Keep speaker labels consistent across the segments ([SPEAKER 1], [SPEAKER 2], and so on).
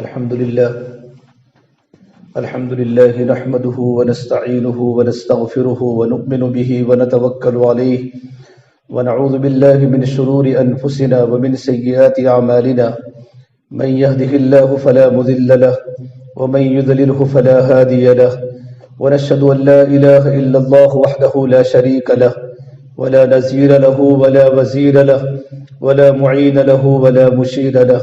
[SPEAKER 1] الحمد لله نحمده ونستعينه ونستغفره ونؤمن به ونتوكل عليه ونعوذ بالله من شرور أنفسنا ومن سيئات أعمالنا من يهده الله فلا مضل له ومن يضلله فلا هادي له ونشهد أن لا إله إلا الله وحده لا شريك له ولا نزير له ولا وزير له ولا معين له ولا مشير له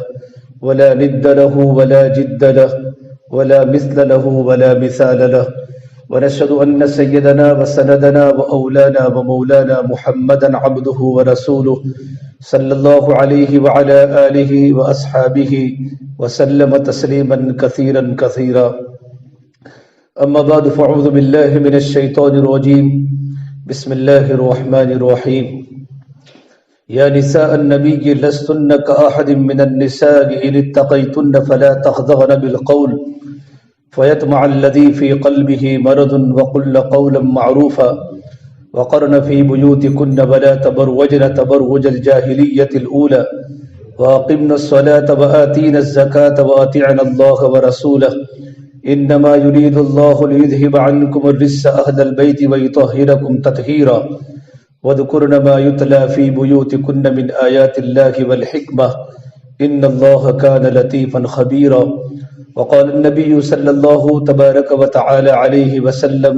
[SPEAKER 1] ولا ند له ولا جد له ولا مثل له ولا مثال له ونشهد أن سيدنا وسندنا وأولانا ومولانا محمدا عبده ورسوله صلى الله عليه وعلى آله وأصحابه وسلم تسليما كثيرا كثيرا. أما بعد فأعوذ بالله من الشيطان الرجيم. بسم الله الرحمن الرحيم. يا نساء النبي لستن كأحد من النساء إن اتقيتن فلا تخضعن بالقول فيطمع الذي في قلبه مرض وقلن قولا معروفا وقرن في بيوتكن ولا تبرجن تبرج الجاهلية الأولى وأقمنا الصلاة وآتينا الزكاة وأطيعنا الله ورسوله إنما يريد الله ليذهب عنكم الرجس أهل البيت ويطهركم تطهيرا وذكرن ما يتلى في بيوتكن من آيات الله والحكمة إن الله كان لطيفا خبيرا. وقال النبي صلى الله تبارك وتعالى عليه وسلم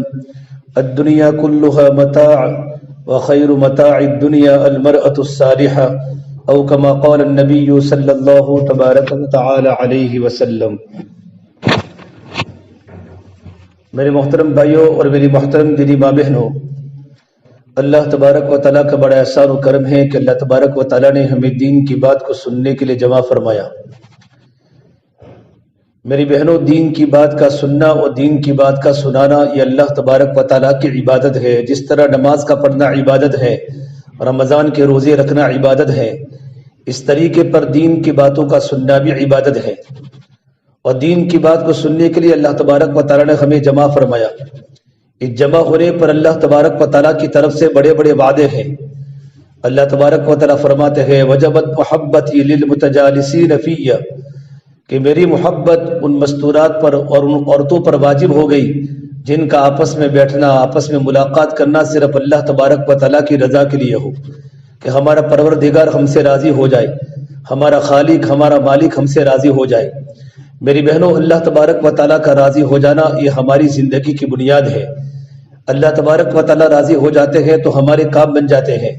[SPEAKER 1] الدنيا كلها متاع وخير متاع الدنيا المرأة الصالحة أو كما قال النبي صلى الله تبارك وتعالى عليه وسلم. میرے محترم بھائیوں اور میری محترم دینی ماں بہنوں، اللہ تبارک و تعالیٰ کا بڑا احسان و کرم ہے کہ اللہ تبارک و تعالیٰ نے ہمیں دین کی بات کو سننے کے لیے جمع فرمایا. میری بہنوں، دین کی بات کا سننا اور دین کی بات کا سنانا یہ اللہ تبارک و تعالیٰ کی عبادت ہے. جس طرح نماز کا پڑھنا عبادت ہے، رمضان کے روزے رکھنا عبادت ہے، اس طریقے پر دین کی باتوں کا سننا بھی عبادت ہے. اور دین کی بات کو سننے کے لیے اللہ تبارک و تعالیٰ نے ہمیں جمع فرمایا. اس جمع ہونے پر اللہ تبارک و تعالیٰ کی طرف سے بڑے بڑے وعدے ہیں. اللہ تبارک و تعالیٰ فرماتے ہیں وجبت محبتی للمتجالسین فیہ، کہ میری محبت ان مستورات پر اور ان عورتوں پر واجب ہو گئی جن کا آپس میں بیٹھنا، آپس میں ملاقات کرنا صرف اللہ تبارک و تعالیٰ کی رضا کے لیے ہو، کہ ہمارا پروردگار ہم سے راضی ہو جائے، ہمارا خالق ہمارا مالک ہم سے راضی ہو جائے. میری بہنوں، اللہ تبارک و تعالیٰ کا راضی ہو جانا یہ ہماری زندگی کی بنیاد ہے. اللہ تبارک و تعالیٰ راضی ہو جاتے ہیں تو ہمارے کام بن جاتے ہیں.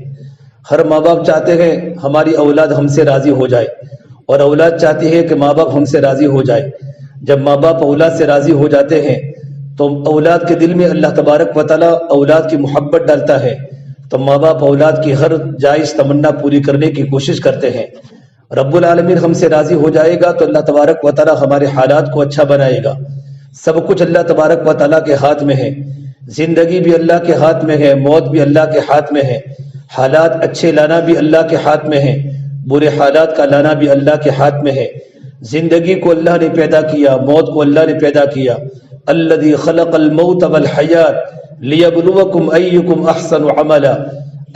[SPEAKER 1] ہر ماں باپ چاہتے ہیں ہماری اولاد ہم سے راضی ہو جائے، اور اولاد چاہتی ہے کہ ماں باپ ہم سے راضی ہو جائے. جب ماں باپ اولاد سے راضی ہو جاتے ہیں تو اولاد کے دل میں اللہ تبارک و تعالیٰ اولاد کی محبت ڈالتا ہے، تو ماں باپ اولاد کی ہر جائز تمنا پوری کرنے کی کوشش کرتے ہیں. رب العالمین ہم سے راضی ہو جائے گا تو اللہ تبارک و تعالیٰ ہمارے حالات کو اچھا بنائے گا. سب کچھ اللہ تبارک و تعالیٰ کے ہاتھ میں ہے. زندگی بھی اللہ کے ہاتھ میں ہے، موت بھی اللہ کے ہاتھ میں ہے. حالات اچھے لانا بھی اللہ کے ہاتھ میں ہے، برے حالات کا لانا بھی اللہ کے ہاتھ میں ہے. زندگی کو اللہ نے پیدا کیا، موت کو اللہ نے پیدا کیا. الذی خلق الموت والحیات لیبلوکم ایکم احسن عملا.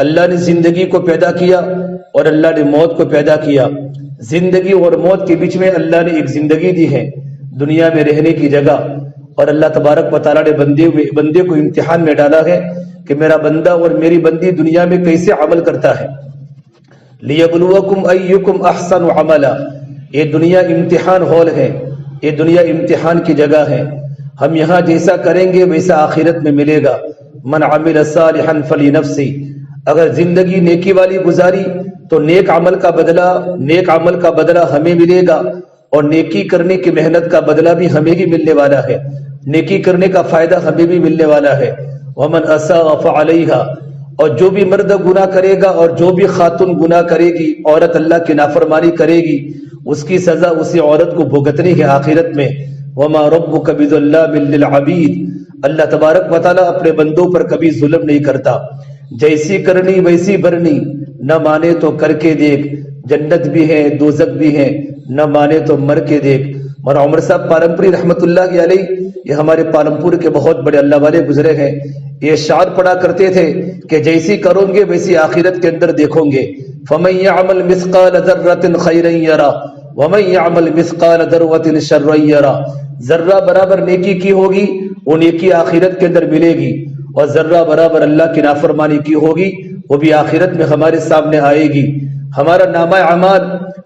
[SPEAKER 1] اللہ نے زندگی کو پیدا کیا اور اللہ نے موت کو پیدا کیا. زندگی اور موت کے بیچ میں اللہ نے ایک زندگی دی ہے، دنیا میں رہنے کی جگہ. اور اللہ تبارک و تعالیٰ نے بندے کو امتحان میں ڈالا ہے کہ میرا بندہ اور میری بندی دنیا میں کیسے عمل کرتا ہے. لیبلوکم ایکم احسن عملا. یہ دنیا امتحان ہال ہے، یہ دنیا امتحان کی جگہ ہے. ہم یہاں جیسا کریں گے ویسا آخرت میں ملے گا. من عمل صالحا فلنفسہ. اگر زندگی نیکی والی گزاری تو نیک عمل کا بدلہ ہمیں ملے گا، اور نیکی کرنے کی محنت کا بدلہ بھی ہمیں ہی ملنے والا ہے. نیکی کرنے کا فائدہ ہمیں بھی ملنے والا ہے. ومن اساء فعلیہا. اور جو بھی مرد گناہ کرے گا اور جو بھی خاتون گناہ کرے گی، عورت اللہ کی نافرمانی کرے گی، اس کی سزا اسی عورت کو بھگتنی ہے آخرت میں. وما ربک بظلام للعبید. اللہ تبارک و تعالیٰ اپنے بندوں پر کبھی ظلم نہیں کرتا. جیسی کرنی ویسی برنی. نہ مانے تو کر کے دیکھ، جنت بھی ہے دوزخ بھی ہے، نہ مانے تو مر کے دیکھ. مولانا عمر صاحب پالمپوری رحمۃ اللہ علیہ، یہ ہمارے پالمپور کے بہت بڑے اللہ والے گزرے ہیں. یہ شعر پڑھا کرتے تھے کہ جیسی کرو گے ویسی آخرت کے اندر دیکھو گے. فَمَن يَعْمَلْ مِثْقَالَ ذَرَّةٍ خَيْرًا يَرَهُ وَمَن يَعْمَلْ مِثْقَالَ ذَرَّةٍ شَرًّا يَرَهُ، ذرہ برابر نیکی کی ہوگی وہ نیکی آخرت کے اندر ملے گی، اور ذرہ برابر اللہ کی نافرمانی کی ہوگی وہ بھی آخرت میں ہمارے سامنے آئے گی۔ ہمارا نامہ اعمال،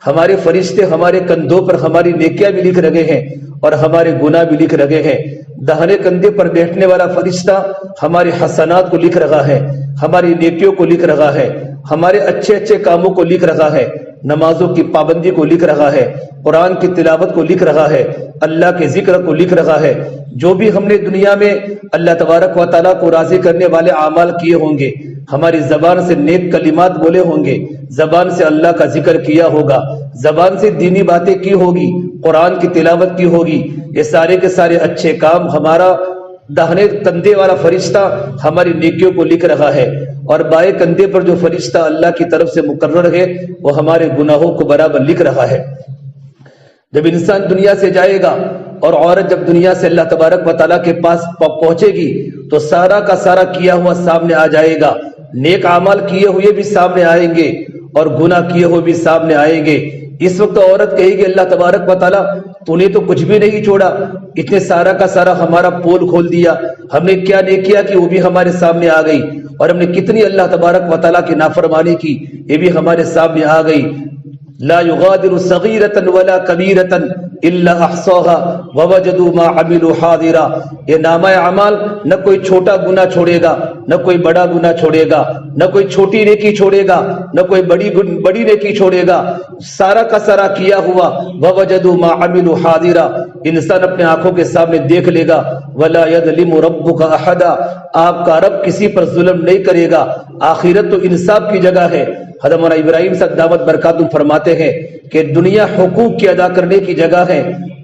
[SPEAKER 1] ہمارے فرشتے ہمارے کندھوں پر ہماری نیکیاں بھی لکھ رہے ہیں اور ہمارے گناہ بھی لکھ رہے ہیں۔ داہنے کندھے پر بیٹھنے والا فرشتہ ہمارے حسنات کو لکھ رہا ہے، ہماری نیکیوں کو لکھ رہا ہے، ہمارے اچھے اچھے کاموں کو لکھ رہا ہے، نمازوں کی پابندی کو لکھ رہا ہے، قرآن کی تلاوت کو لکھ رہا ہے، اللہ کے ذکر کو لکھ رہا ہے۔ جو بھی ہم نے دنیا میں اللہ تبارک و تعالیٰ کو راضی کرنے والے اعمال کیے ہوں گے، ہماری زبان سے نیک کلمات بولے ہوں گے، زبان سے اللہ کا ذکر کیا ہوگا، زبان سے دینی باتیں کی ہوگی، قرآن کی تلاوت کی ہوگی، یہ سارے کے سارے اچھے کام ہمارا داہنے کندھے والا فرشتہ ہماری نیکیوں کو لکھ رہا ہے، اور بائیں کندھے پر جو فرشتہ اللہ کی طرف سے مقرر ہے وہ ہمارے گناہوں کو برابر لکھ رہا ہے۔ جب انسان دنیا سے جائے گا اور عورت جب دنیا سے اللہ تبارک و تعالیٰ کے پاس پہنچے گی تو سارا کا سارا کیا ہوا سامنے آ جائے گا، نیک اعمال کیے ہوئے بھی سامنے آئیں گے اور گناہ کیے ہوئے بھی سامنے آئیں گے۔ اس وقت عورت کہے گی اللہ تبارک و تعالیٰ تو نے تو کچھ بھی نہیں چھوڑا، اتنے سارا کا سارا ہمارا پول کھول دیا، ہم نے کیا نیکیاں کی وہ بھی ہمارے سامنے آ گئی، اور ہم نے کتنی اللہ تبارک و تعالیٰ کی نافرمانی کی یہ بھی ہمارے سامنے آ گئی۔ لا يغادر صغيرة ولا كبيرة الا احصاها ووجدوا ما عملوا حاضرا، یہ نامہ اعمال نہ کوئی چھوٹا گناہ چھوڑے گا، نہ کوئی بڑا گناہ چھوڑے گا، نہ کوئی چھوٹی نیکی چھوڑے گا، نہ کوئی بڑی نیکی چھوڑے گا، سارا کا سارا کیا ہوا ووجدوا ما عملوا حاضرا، انسان اپنے آنکھوں کے سامنے دیکھ لے گا۔ ولا يظلم ربك احدا، آپ کا رب کسی پر ظلم نہیں کرے گا۔ آخرت تو انصاف کی جگہ ہے۔ حضرت مولانا ابراہیم صاحب دعوت برکاتہم فرماتے ہیں کہ دنیا حقوق کی ادا کرنے کی جگہ ہے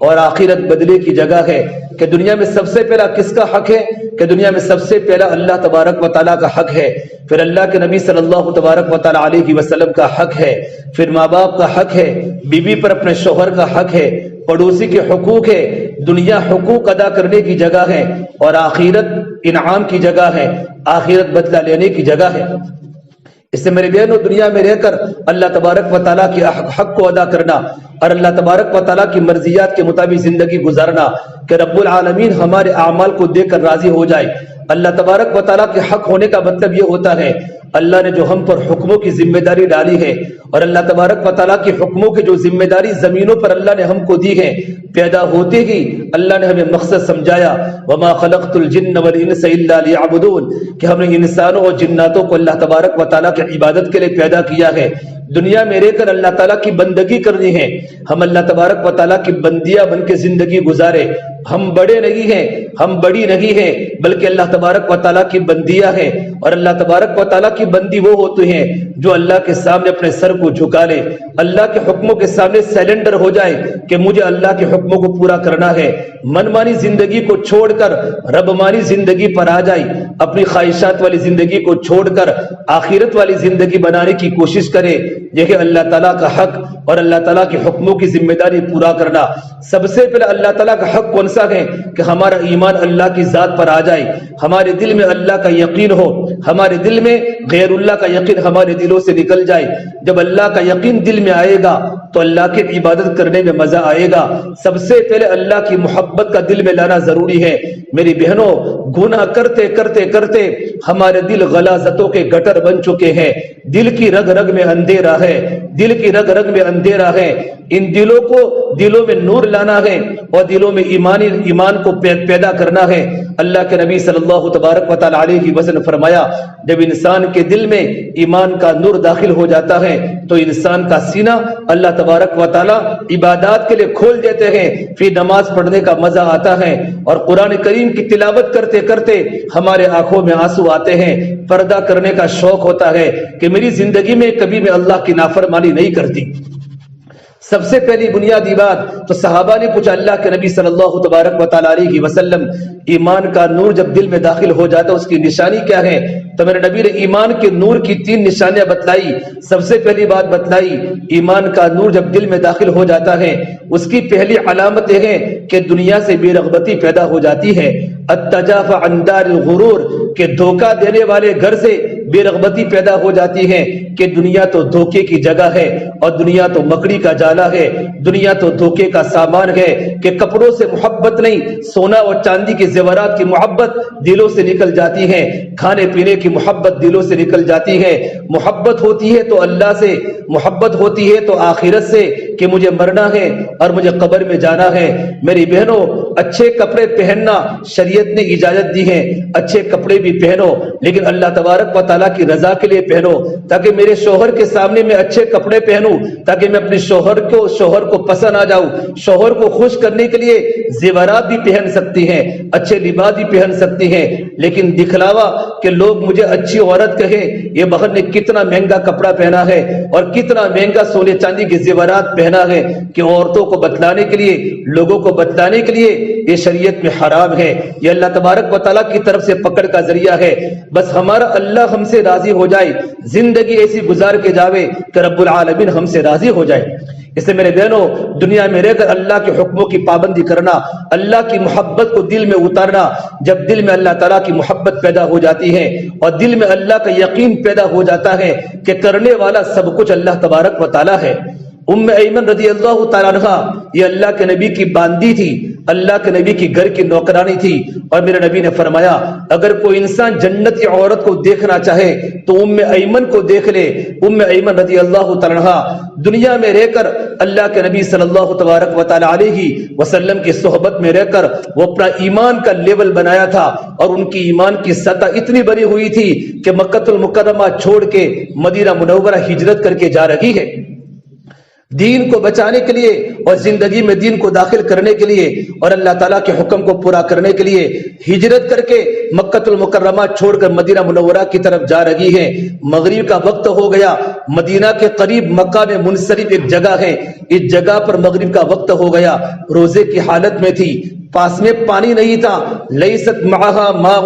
[SPEAKER 1] اور آخرت بدلے کی جگہ ہے۔ کہ دنیا میں سب سے پہلا کس کا حق ہے؟ کہ دنیا میں سب سے پہلا اللہ تبارک و تعالیٰ کا حق ہے، پھر اللہ کے نبی صلی اللہ تبارک و تعالیٰ علیہ وسلم کا حق ہے، پھر ماں باپ کا حق ہے، بیوی پر اپنے شوہر کا حق ہے، پڑوسی کے حقوق ہے۔ دنیا حقوق ادا کرنے کی جگہ ہے اور آخرت انعام کی جگہ ہے، آخرت بدلہ لینے کی جگہ ہے۔ اس سے میرے بہنوں دنیا میں رہ کر اللہ تبارک و تعالیٰ کے حق کو ادا کرنا اور اللہ تبارک و تعالیٰ کی مرضیات کے مطابق زندگی گزارنا کہ رب العالمین ہمارے اعمال کو دیکھ کر راضی ہو جائے۔ اللہ تبارک و تعالیٰ کے حق ہونے کا مطلب یہ ہوتا ہے اللہ نے جو ہم پر حکموں کی ذمہ داری ڈالی ہے اور اللہ تبارک و تعالیٰ کے حکموں کی جو ذمہ داری زمینوں پر اللہ نے ہم کو دی ہے، پیدا ہوتے ہی اللہ نے ہمیں مقصد سمجھایا وما خلقت الجن والانس الا ليعبدون، کہ ہم نے انسانوں اور جناتوں کو اللہ تبارک و تعالیٰ کی عبادت کے لیے پیدا کیا ہے۔ دنیا میں رہ کر اللہ تعالیٰ کی بندگی کرنی ہے، ہم اللہ تبارک و تعالیٰ کی بندیاں بن کے زندگی گزارے۔ ہم بڑے نہیں ہیں، ہم بڑی نہیں ہیں، بلکہ اللہ تبارک و تعالیٰ کی بندیاں ہیں، اور اللہ تبارک و تعالیٰ کی بندی وہ ہوتی ہیں جو اللہ کے سامنے اپنے سر کو جھکا لے، اللہ کے حکموں کے سامنے سیلنڈر ہو جائے کہ مجھے اللہ کے حکموں کو پورا کرنا ہے، من مانی زندگی کو چھوڑ کر رب مانی زندگی پر آ جائے، اپنی خواہشات والی زندگی کو چھوڑ کر آخرت والی زندگی بنانے کی کوشش کرے۔ یہ ہے اللہ تعالیٰ کا حق اور اللہ تعالیٰ کے حکموں کی ذمہ داری پورا کرنا۔ سب سے پہلے اللہ تعالیٰ کا حق کون سا ہے؟ کہ ہمارا ایمان اللہ کی ذات پر آ جائے، ہمارے دل میں اللہ کا یقین ہو، ہمارے دل میں غیر اللہ کا یقین ہمارے دلوں سے نکل جائے۔ جب اللہ کا یقین دل میں آئے گا تو اللہ کی عبادت کرنے میں مزہ آئے گا۔ سب سے پہلے اللہ کی محبت کا دل میں لانا ضروری ہے۔ میری بہنوں، گناہ کرتے کرتے کرتے ہمارے دل غلاظتوں کے گٹر بن چکے ہیں، دل کی رگ رگ میں اندھیرا ہے، دل کی رگ رگ میں اندھیرا ہے۔ ان دلوں میں نور لانا ہے اور دلوں میں ایمان کو پیدا کرنا ہے۔ اللہ کے نبی صلی اللہ تبارک و تعالی علیہ وسلم فرمایا جب انسان کے دل میں ایمان کا نور داخل ہو جاتا ہے تو انسان کا سینہ اللہ تبارک و تعالی عبادات کے لیے کھول دیتے ہیں، پھر نماز پڑھنے کا مزہ آتا ہے اور قرآن کریم کی تلاوت کرتے کرتے ہمارے آنکھوں میں آنسو آتے ہیں، پردہ کرنے کا شوق ہوتا ہے کہ میری زندگی میں کبھی میں اللہ کی نافرمانی نہیں کرتی۔ سب سے پہلی بنیادی بات تو صحابہ نے پوچھا اللہ کے نبی صلی اللہ تبارک و تعالی علیہ وسلم ایمان کا نور جب دل میں داخل ہو جاتا ہے اس کی نشانی کیا ہے؟ تو میرے نبی نے ایمان کے نور کی 3 نشانیاں بتلائی۔ سب سے پہلی بات بتلائی ایمان کا نور جب دل میں داخل ہو جاتا ہے اس کی پہلی علامت یہ ہے کہ دنیا سے بے رغبتی پیدا ہو جاتی ہے۔ التجافى عن دار الغرور، کہ دھوکہ دینے والے گھر سے بے رغبتی پیدا ہو جاتی ہے کہ دنیا تو دھوکے کی جگہ ہے اور دنیا تو مکڑی کا جالا ہے، دنیا تو دھوکے کا سامان ہے، کہ کپڑوں سے محبت نہیں، سونا اور چاندی کے زیورات کی محبت دلوں سے نکل جاتی ہے، کھانے پینے کی محبت دلوں سے نکل جاتی ہے۔ محبت ہوتی ہے تو اللہ سے، محبت ہوتی ہے تو آخرت سے، کہ مجھے مرنا ہے اور مجھے قبر میں جانا ہے۔ میری بہنوں، اچھے کپڑے پہننا شریعت نے اجازت دی ہے، اچھے کپڑے بھی پہنو لیکن اللہ تبارک و تعالیٰ کی رضا کے لیے پہنو، تاکہ میرے شوہر کے سامنے میں اچھے کپڑے پہنوں، تاکہ میں اپنے شوہر کو پسند آ جاؤں۔ شوہر کو خوش کرنے کے لیے زیورات بھی پہن سکتی ہیں، اچھے لباس بھی پہن سکتی ہیں، لیکن دکھلاوا کہ لوگ مجھے اچھی عورت کہیں، یہ بہن نے کتنا مہنگا کپڑا پہنا ہے اور کتنا مہنگا سونے چاندی کے زیورات پہنا ہے، کہ عورتوں کو بتلانے کے لیے، لوگوں کو بتلانے کے لیے یہ شریعت میں حرام ہے، یہ اللہ تبارک و تعالیٰ کی طرف سے پکڑ کا ذریعہ ہے۔ بس ہمارا اللہ ہم سے راضی ہو جائے، زندگی ایسی گزار کے جاوے کہ رب العالمین ہم سے راضی ہو جائے۔ اس سے میرے بہنوں، دنیا میں رہ کر اللہ کے حکموں کی پابندی کرنا، اللہ کی محبت کو دل میں اتارنا، جب دل میں اللہ تعالیٰ کی محبت پیدا ہو جاتی ہے اور دل میں اللہ کا یقین پیدا ہو جاتا ہے کہ کرنے والا سب کچھ اللہ تبارک و تعالیٰ ہے۔ ام ایمن رضی اللہ تعالیٰ عنہ یہ اللہ کے نبی کی باندی تھی، اللہ کے نبی کی گھر کی نوکرانی تھی، اور میرے نبی نے فرمایا اگر کوئی انسان جنت کی عورت کو دیکھنا چاہے تو ام ایمن کو دیکھ لے۔ ام ایمن رضی اللہ تعالیٰ عنہ دنیا میں رہ کر اللہ کے نبی صلی اللہ تبارک و تعالیٰ علیہ وسلم کی صحبت میں رہ کر وہ اپنا ایمان کا لیول بنایا تھا، اور ان کی ایمان کی سطح اتنی بڑی ہوئی تھی کہ مکہ المکرمہ چھوڑ کے مدینہ منورہ ہجرت کر کے جا رہی ہے، دین کو بچانے کے لیے اور زندگی میں دین کو داخل کرنے کے لیے اور اللہ تعالیٰ کے حکم کو پورا کرنے کے لیے ہجرت کر کے مکہ المکرمہ چھوڑ کر مدینہ منورہ کی طرف جا رہی ہے۔ مغرب کا وقت ہو گیا، مدینہ کے قریب مکہ میں منصرف ایک جگہ ہے، اس جگہ پر مغرب کا وقت ہو گیا، روزے کی حالت میں تھی، پاس میں پانی نہیں تھا، لیست معہا ماء،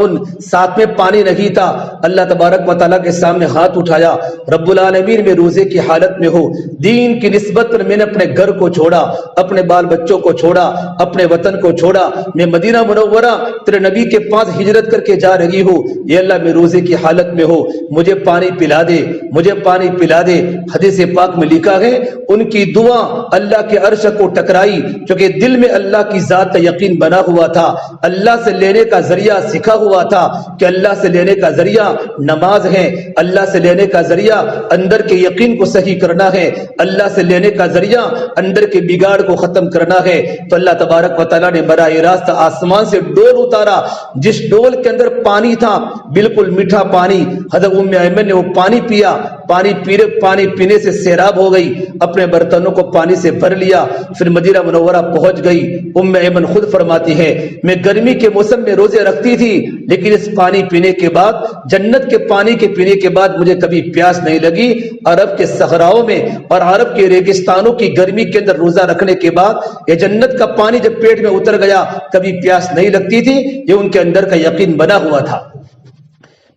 [SPEAKER 1] ساتھ میں پانی نہیں تھا۔ اللہ تبارک و تعالیٰ کے سامنے ہاتھ اٹھایا، رب العالمین میں روزے کی حالت میں ہو، دین کی نسبت پر میں نے اپنے گھر کو چھوڑا، اپنے بال بچوں کو چھوڑا، اپنے وطن کو چھوڑا، میں مدینہ منورہ تیرے نبی کے پاس ہجرت کر کے جا رہی ہوں، یہ اللہ میں روزے کی حالت میں ہو، مجھے پانی پلا دے، مجھے پانی پلا دے۔ حدیث پاک میں لکھا ہے ان کی دعا اللہ کے عرش کو ٹکرائی، کیونکہ دل میں اللہ کی ذات کا یقین بنا ہوا تھا، اللہ سے لینے کا ذریعہ سکھا ہوا تھا کہ اللہ سے لینے کا ذریعہ نماز ہے، اللہ سے لینے کا ذریعہ اندر کے یقین کو صحیح کرنا ہے، اللہ سے لینے کا ذریعہ اندر کے بگاڑ کو ختم کرنا ہے۔ تو اللہ تبارک و تعالیٰ نے براہ راست آسمان سے ڈول اتارا، جس ڈول کے اندر پانی تھا بالکل میٹھا پانی، حضرت ام ایمن نے وہ پانی پیا، پانی پینے سے سیراب ہو گئی، اپنے برتنوں کو پانی سے بھر لیا، پھر مدینہ منورہ پہنچ گئی۔ ام ایمن خود فرماتی ہے میں گرمی کے موسم میں روزے رکھتی تھی، لیکن اس پانی پینے کے بعد، جنت کے پانی کے پینے کے بعد مجھے کبھی پیاس نہیں لگی۔ عرب کے صحراؤں میں اور عرب کے ریگستانوں کی گرمی کے اندر روزہ رکھنے کے بعد یہ جنت کا پانی جب پیٹ میں اتر گیا کبھی پیاس نہیں لگتی تھی، یہ ان کے اندر کا یقین بنا ہوا تھا۔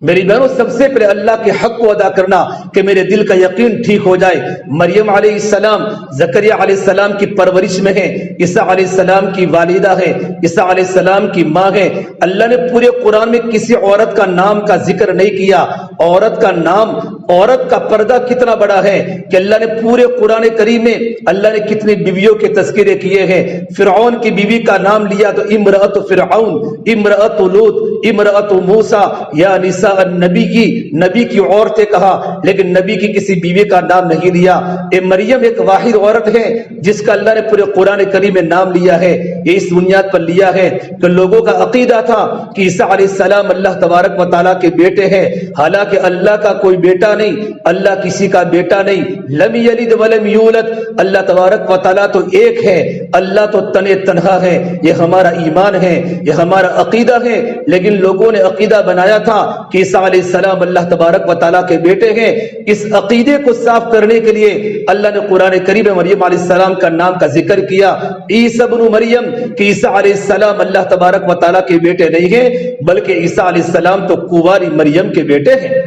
[SPEAKER 1] میری بہنوں، سب سے پہلے اللہ کے حق کو ادا کرنا کہ میرے دل کا یقین ٹھیک ہو جائے۔ مریم علیہ السلام زکریا علیہ السلام کی پرورش میں ہے، عیسیٰ علیہ السلام کی والدہ ہے، عیسیٰ علیہ السلام کی ماں ہے۔ اللہ نے پورے قرآن میں کسی عورت کا نام کا ذکر نہیں کیا۔ عورت کا نام، عورت کا پردہ کتنا بڑا ہے کہ اللہ نے پورے قرآن کریم میں اللہ نے کتنی بیویوں کے تذکرے کیے ہیں۔ فرعون کی بیوی کا نام لیا تو امرأت فرعون، امرأت لوط، امرأت موسیٰ، یا نساء نبی کی عورتیں کہا، لیکن نبی کی کسی بیوی کا نام نہیں لیا۔ مریم ایک واحد عورت ہے جس کا اللہ نے پورے قرآن کریم میں نام لیا ہے۔ یہ اس بنیاد پر لیا ہے کہ لوگوں کا عقیدہ تھا کہ عیسیٰ علیہ السلام اللہ تبارک و تعالیٰ کے بیٹے ہیں، حالانکہ اللہ کا کوئی بیٹا نہیں، اللہ کسی کا بیٹا نہیں، لم یلد ولم یولد، اللہ تبارک و تعالیٰ تو ایک ہے، اللہ تو تنہا ہے۔ یہ ہمارا ایمان ہے، یہ ہمارا عقیدہ ہے، لیکن لوگوں نے عقیدہ بنایا تھا کہ عیسیٰ علیہ السلام اللہ تبارک و تعالیٰ کے بیٹے ہیں۔ اس عقیدے کو صاف کرنے کے لیے اللہ نے قرآن کریم میں مریم علیہ السلام کا نام کا ذکر کیا، عیسیٰ ابن مریم، کہ عیسیٰ علیہ السلام اللہ تبارک و تعالیٰ کے بیٹے نہیں ہیں، بلکہ عیسیٰ علیہ السلام تو کنواری مریم کے بیٹے ہیں۔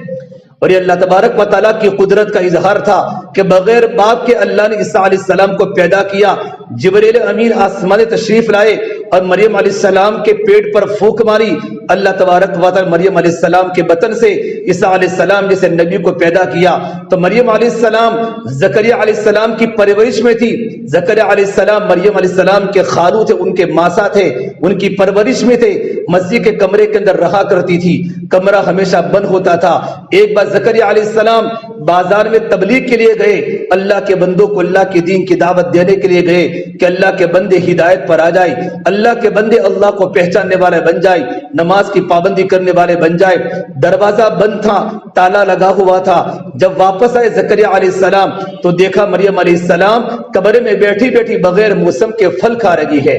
[SPEAKER 1] اور یہ اللہ تبارک و تعالیٰ کی قدرت کا اظہار تھا کہ بغیر باپ کے اللہ نے عیسیٰ علیہ السلام کو پیدا کیا۔ جبریل امین آسمان تشریف لائے اور مریم علیہ السلام کے پیٹ پر پھونک ماری، اللہ تبارک و تعالی مریم علیہ السلام کے بطن سے عیسیٰ علیہ السلام جیسے نبی کو پیدا کیا۔ تو مریم علیہ السلام زکریا علیہ السلام کی پرورش میں تھی، زکریا علیہ السلام مریم علیہ السلام کے خالو تھے، ان کے ماسا تھے، ان کی پرورش میں تھے، مسجد کے کمرے کے اندر رہا کرتی تھی، کمرہ ہمیشہ بند ہوتا تھا۔ ایک بار زکریا علیہ السلام بازار میں تبلیغ کے لیے گئے، اللہ کے بندوں کو اللہ کے دین کی دعوت دینے کے لیے گئے کہ اللہ کے بندے ہدایت پر آ جائے، اللہ کے بندے اللہ کو پہچاننے والے بن جائے، نماز کی پابندی کرنے والے بن جائے۔ دروازہ بند تھا، تالا لگا ہوا تھا۔ جب واپس آئے زکریا علیہ السلام تو دیکھا مریم علیہ السلام کمرے میں بیٹھی بیٹھی بغیر موسم کے پھل کھا رہی ہے۔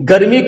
[SPEAKER 1] گرمی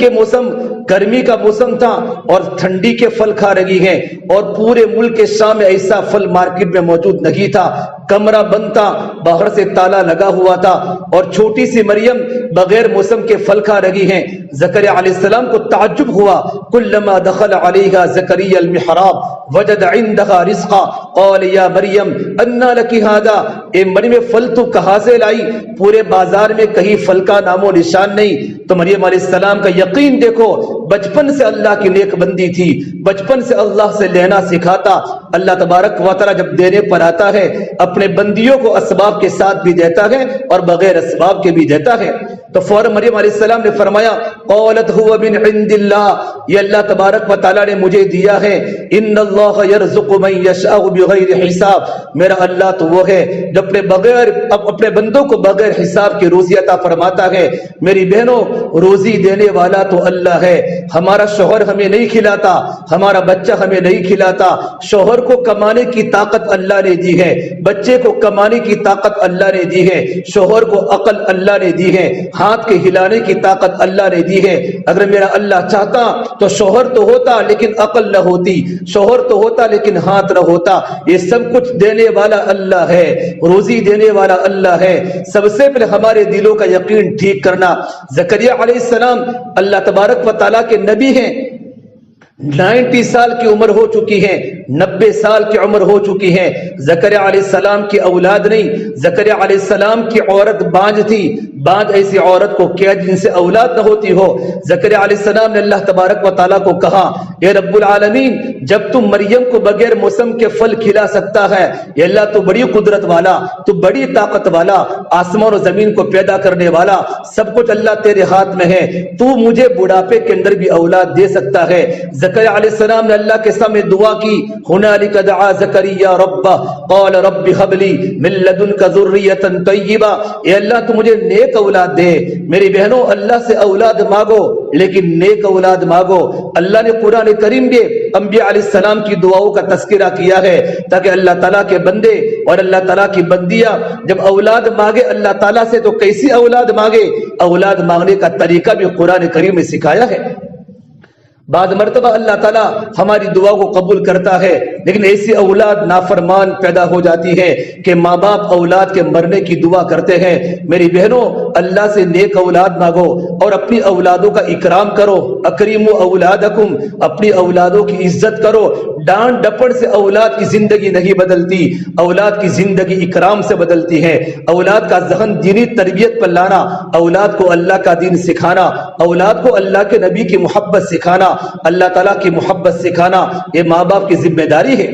[SPEAKER 1] کا موسم تھا اور ٹھنڈی کے پھل کھا رہی ہیں، اور پورے ملک کے شام میں ایسا پھل مارکیٹ میں موجود نہیں تھا، کمرہ بند تھا، باہر سے تالا لگا ہوا تھا، اور چھوٹی سی مریم بغیر موسم کے پھل کھا رہی ہیں۔ زکریا علیہ السلام کو تعجب ہوا، کلما دخل علیہا زکریا المحراب وجد عندها رزقا قال یا مریم انا لکی ھذا، اے مریم پھل تو کہاں سے لائی؟ پورے بازار میں کہیں پھل کا نام و نشان نہیں۔ تو مریم علیہ السلام کا یقین دیکھو، بچپن سے اللہ کی نیک بندی تھی، بچپن سے اللہ سے لینا سکھاتا۔ اللہ تبارک و تعالی جب دینے پر آتا ہے اپنے بندیوں کو اسباب کے ساتھ بھی دیتا ہے اور بغیر اسباب کے بھی دیتا ہے۔ تو فوراً مریم علیہ السلام نے فرمایا قالت هو من عند اللہ، یہ اللہ تبارک و تعالی نے مجھے دیا ہے، ان اللہ یرزق من یشاء بغیر حساب، میرا اللہ تو وہ ہے جو اپنے بندوں کو بغیر حساب کی روزی عطا فرماتا ہے۔ میری بہنوں، روزی دینے والا تو اللہ ہے۔ ہمارا شوہر ہمیں نہیں کھلاتا، ہمارا بچہ ہمیں نہیں کھلاتا، شوہر کو کمانے کی طاقت اللہ نے دی ہے، بچے کو کمانے کی طاقت اللہ نے دی ہے، شوہر کو عقل اللہ نے دی ہے، ہاتھ کے ہلانے کی طاقت اللہ نے دی ہے۔ اگر میرا اللہ چاہتا تو شوہر تو ہوتا لیکن عقل نہ ہوتی، شوہر تو ہوتا لیکن ہاتھ نہ ہوتا۔ یہ سب کچھ دینے والا اللہ ہے، روزی دینے والا اللہ ہے۔ سب سے پہلے ہمارے دلوں کا یقین ٹھیک کرنا۔ زکریا علیہ السلام اللہ تبارک و تعالیٰ کے نبی ہیں، 90 سال کی عمر ہو چکی ہے، 90 سال کی عمر ہو چکی ہے۔ زکریا علیہ السلام کی اولاد نہیں، زکریا علیہ السلام کی عورت بانج تھی، بانج ایسی عورت کو کیا جن سے اولاد نہ ہوتی ہو۔ زکریا علیہ السلام نے اللہ تبارک و تعالیٰ کو کہا اے رب العالمین، جب تم مریم کو بغیر موسم کے پھل کھلا سکتا ہے، اے اللہ تو بڑی قدرت والا، تو بڑی طاقت والا، آسمان و زمین کو پیدا کرنے والا، سب کچھ اللہ تیرے ہاتھ میں ہے، تو مجھے بڑھاپے کے اندر بھی اولاد دے سکتا ہے۔ زکریا علیہ السلام نے اللہ کے سامنے دعا کی، ہنالک دعا زکریا ربہ قال رب هب لی من لدنک ذریۃ طیبہ، اے اللہ تو مجھے نیک اولاد دے۔ میری بہنوں، اللہ سے اولاد مانگو لیکن نیک اولاد مانگو۔ اللہ نے قرآن کریم میں انبیاء علیہ السلام کی دعاؤں کا تذکرہ کیا ہے تاکہ اللہ تعالیٰ کے بندے اور اللہ تعالیٰ کی بندیاں جب اولاد مانگے اللہ تعالیٰ سے تو کیسی اولاد مانگے، اولاد مانگنے کا طریقہ بھی قرآن کریم میں سکھایا ہے۔ بعد مرتبہ اللہ تعالیٰ ہماری دعا کو قبول کرتا ہے، لیکن ایسی اولاد نافرمان پیدا ہو جاتی ہے کہ ماں باپ اولاد کے مرنے کی دعا کرتے ہیں۔ میری بہنوں، اللہ سے نیک اولاد مانگو اور اپنی اولادوں کا اکرام کرو۔ اکریموا اولادکم، اپنی اولادوں کی عزت کرو۔ ڈانٹ ڈپٹ سے اولاد کی زندگی نہیں بدلتی، اولاد کی زندگی اکرام سے بدلتی ہے۔ اولاد کا ذہن دینی تربیت پر لانا، اولاد کو اللہ کا دین سکھانا، اولاد کو اللہ کے نبی کی محبت سکھانا، اللہ تعالیٰ کی محبت سکھانا، یہ ماں باپ کی ذمہ داری ہے۔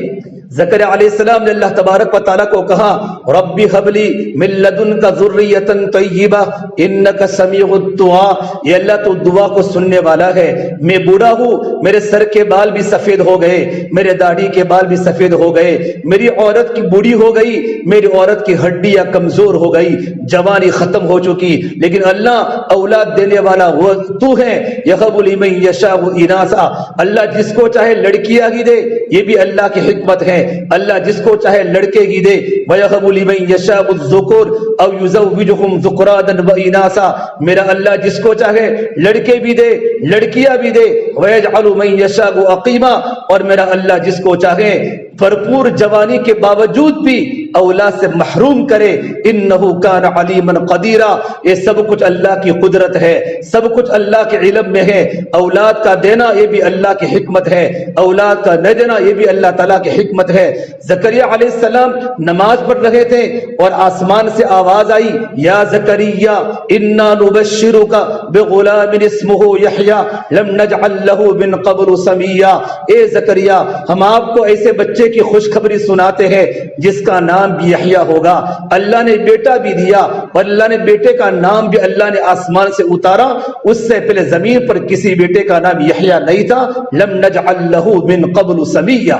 [SPEAKER 1] زکریا علیہ السلام نے اللہ تبارک و تعالیٰ کو کہا رب هب لی من لدنک ذریۃ طیبہ انک سمیع الدعاء، یہ اللہ تو دعا کو سننے والا ہے۔ میں بوڑھا ہوں، میرے سر کے بال بھی سفید ہو گئے، میرے داڑھی کے بال بھی سفید ہو گئے، میری عورت کی بوڑھی ہو گئی، میری عورت کی ہڈیاں کمزور ہو گئی، جوانی ختم ہو چکی، لیکن اللہ اولاد دینے والا وہ تو ہے۔ یہب لمن یشاء اناثا، اللہ جس کو چاہے لڑکیاں ہی دے، یہ بھی اللہ کی حکمت ہے۔ اللہ جس کو چاہے لڑکے ہی دے، وَيَهَبُ لِمَن يَشَاءُ الذُّكُورَ أَوْ يُزَوِّجُهُمْ ذُكْرَانًا وَإِنَاثًا، میرا اللہ جس کو چاہے لڑکے بھی دے لڑکیاں بھی دے، وَيَجْعَلُ مَن يَشَاءُ عَقِيمًا، اور میرا اللہ جس کو چاہے بھرپور جوانی کے باوجود بھی اولاد سے محروم کرے، انہ کان علیما قدیرا، یہ سب کچھ اللہ کی قدرت ہے، سب کچھ اللہ کے علم میں ہے۔ اولاد کا دینا یہ بھی اللہ کی حکمت ہے، اولاد کا نہ دینا یہ بھی اللہ تعالیٰ کی حکمت ہے۔ زکریا علیہ السلام نماز پڑھ رہے تھے اور آسمان سے آواز آئی، یا زکریا انا نبشرک بغلام اسمہ یحییٰ لم نجعل لہ من قبل سمیا، اے زکریا ہم آپ کو ایسے بچے کی خوشخبری سناتے ہیں جس کا نام بھی یحییٰ ہوگا۔ اللہ نے بیٹا بھی دیا اور اللہ نے بیٹے کا نام بھی اللہ نے آسمان سے اتارا، اس سے پہلے زمین پر کسی بیٹے کا نام یحییٰ نہیں تھا۔ لم نجعل لہ من قبل سمیا۔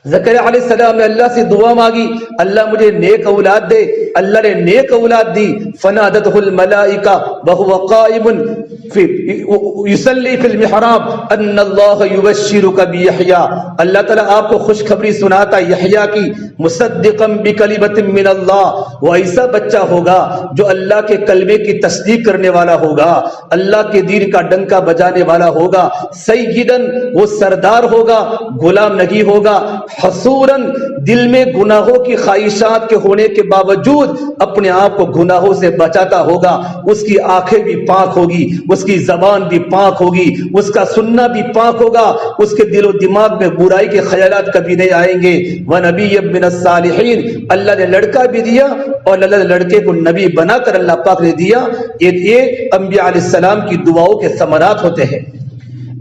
[SPEAKER 1] زکریا علیہ السلام نے اللہ سے دعا مانگی، اللہ مجھے نیک اولاد دے، اللہ نے نیک اولاد دی۔ فنادتہ الملائکہ وہو قائم یصلی فی المحراب ان اللہ یبشرک بیحییٰ، اللہ تعالیٰ آپ کو خوشخبری سناتا یحییٰ کی، مصدقا بکلمۃ من اللہ، وہ ایسا بچہ ہوگا جو اللہ کے کلمے کی تصدیق کرنے والا ہوگا، اللہ کے دین کا ڈنکا بجانے والا ہوگا، سیدن وہ سردار ہوگا، غلام نہیں ہوگا، حصوراً دل میں گناہوں کی خواہشات کے ہونے کے باوجود اپنے آپ کو گناہوں سے بچاتا ہوگا، اس کی آنکھیں بھی پاک ہوگی، اس کی زبان بھی پاک ہوگی، اس کا سننا بھی پاک ہوگا، اس کے دل و دماغ میں برائی کے خیالات کبھی نہیں آئیں گے۔ وَنَبِيًّا مِّنَ الصَّالِحِينَ، اللہ نے لڑکا بھی دیا اور اللہ نے لڑکے کو نبی بنا کر اللہ پاک نے دیا۔ یہ انبیاء علیہ السلام کی دعاؤں کے ثمرات ہوتے ہیں۔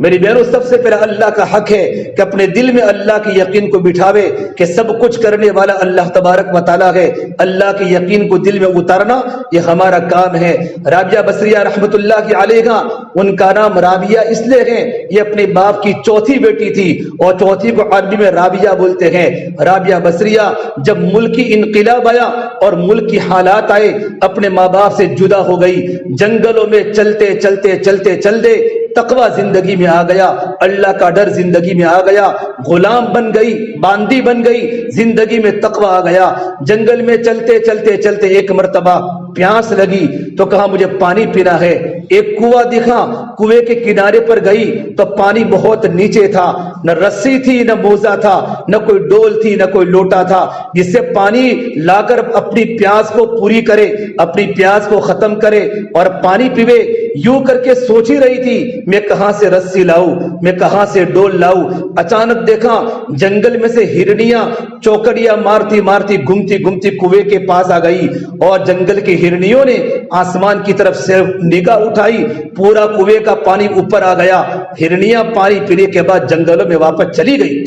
[SPEAKER 1] میری بہنوں، سب سے پہلا اللہ کا حق ہے کہ اپنے دل میں اللہ کی یقین کو بٹھاوے کہ سب کچھ کرنے والا اللہ تبارک و تعالیٰ ہے۔ اللہ کی یقین کو دل میں اتارنا یہ ہمارا کام ہے۔ رابعہ بصریہ رحمت اللہ علیہا، ان کا نام رابعہ اس لیے ہے، یہ اپنے باپ کی چوتھی بیٹی تھی اور چوتھی کو عربی میں رابعہ بولتے ہیں۔ رابعہ بصریہ جب ملکی انقلاب آیا اور ملک کی حالات آئے، اپنے ماں باپ سے جدا ہو گئی، جنگلوں میں چلتے چلتے چلتے چلتے تقوی زندگی میں آ گیا، اللہ کا ڈر زندگی میں آ گیا، غلام بن گئی، باندی بن گئی، زندگی میں تقوی آ گیا۔ جنگل میں چلتے چلتے چلتے ایک مرتبہ پیاس لگی تو کہا مجھے پانی پینا ہے، ایک کنواں دکھا، کنویں کے کنارے پر گئی تو پانی بہت نیچے تھا، نہ رسی تھی نہ موزہ تھا، نہ کوئی ڈول تھی نہ کوئی لوٹا تھا جس سے پانی لا کر اپنی پیاس کو پوری کرے، اپنی پیاس کو ختم کرے اور پانی پیوے۔ یوں کر کے سوچ ہی رہی تھی میں کہاں سے رسی لاؤں، میں کہاں سے ڈول لاؤں۔ اچانک دیکھا جنگل میں سے ہرنیاں چوکڑیاں مارتی مارتی گھومتی گھومتی کنویں کے پاس آ گئی اور جنگل کی ہرنیوں نے آسمان کی طرف سے نگاہ اٹھائی، پورا کنویں کا پانی اوپر آ گیا۔ ہرنیاں پانی پینے کے بعد جنگلوں میں واپس چلی گئی۔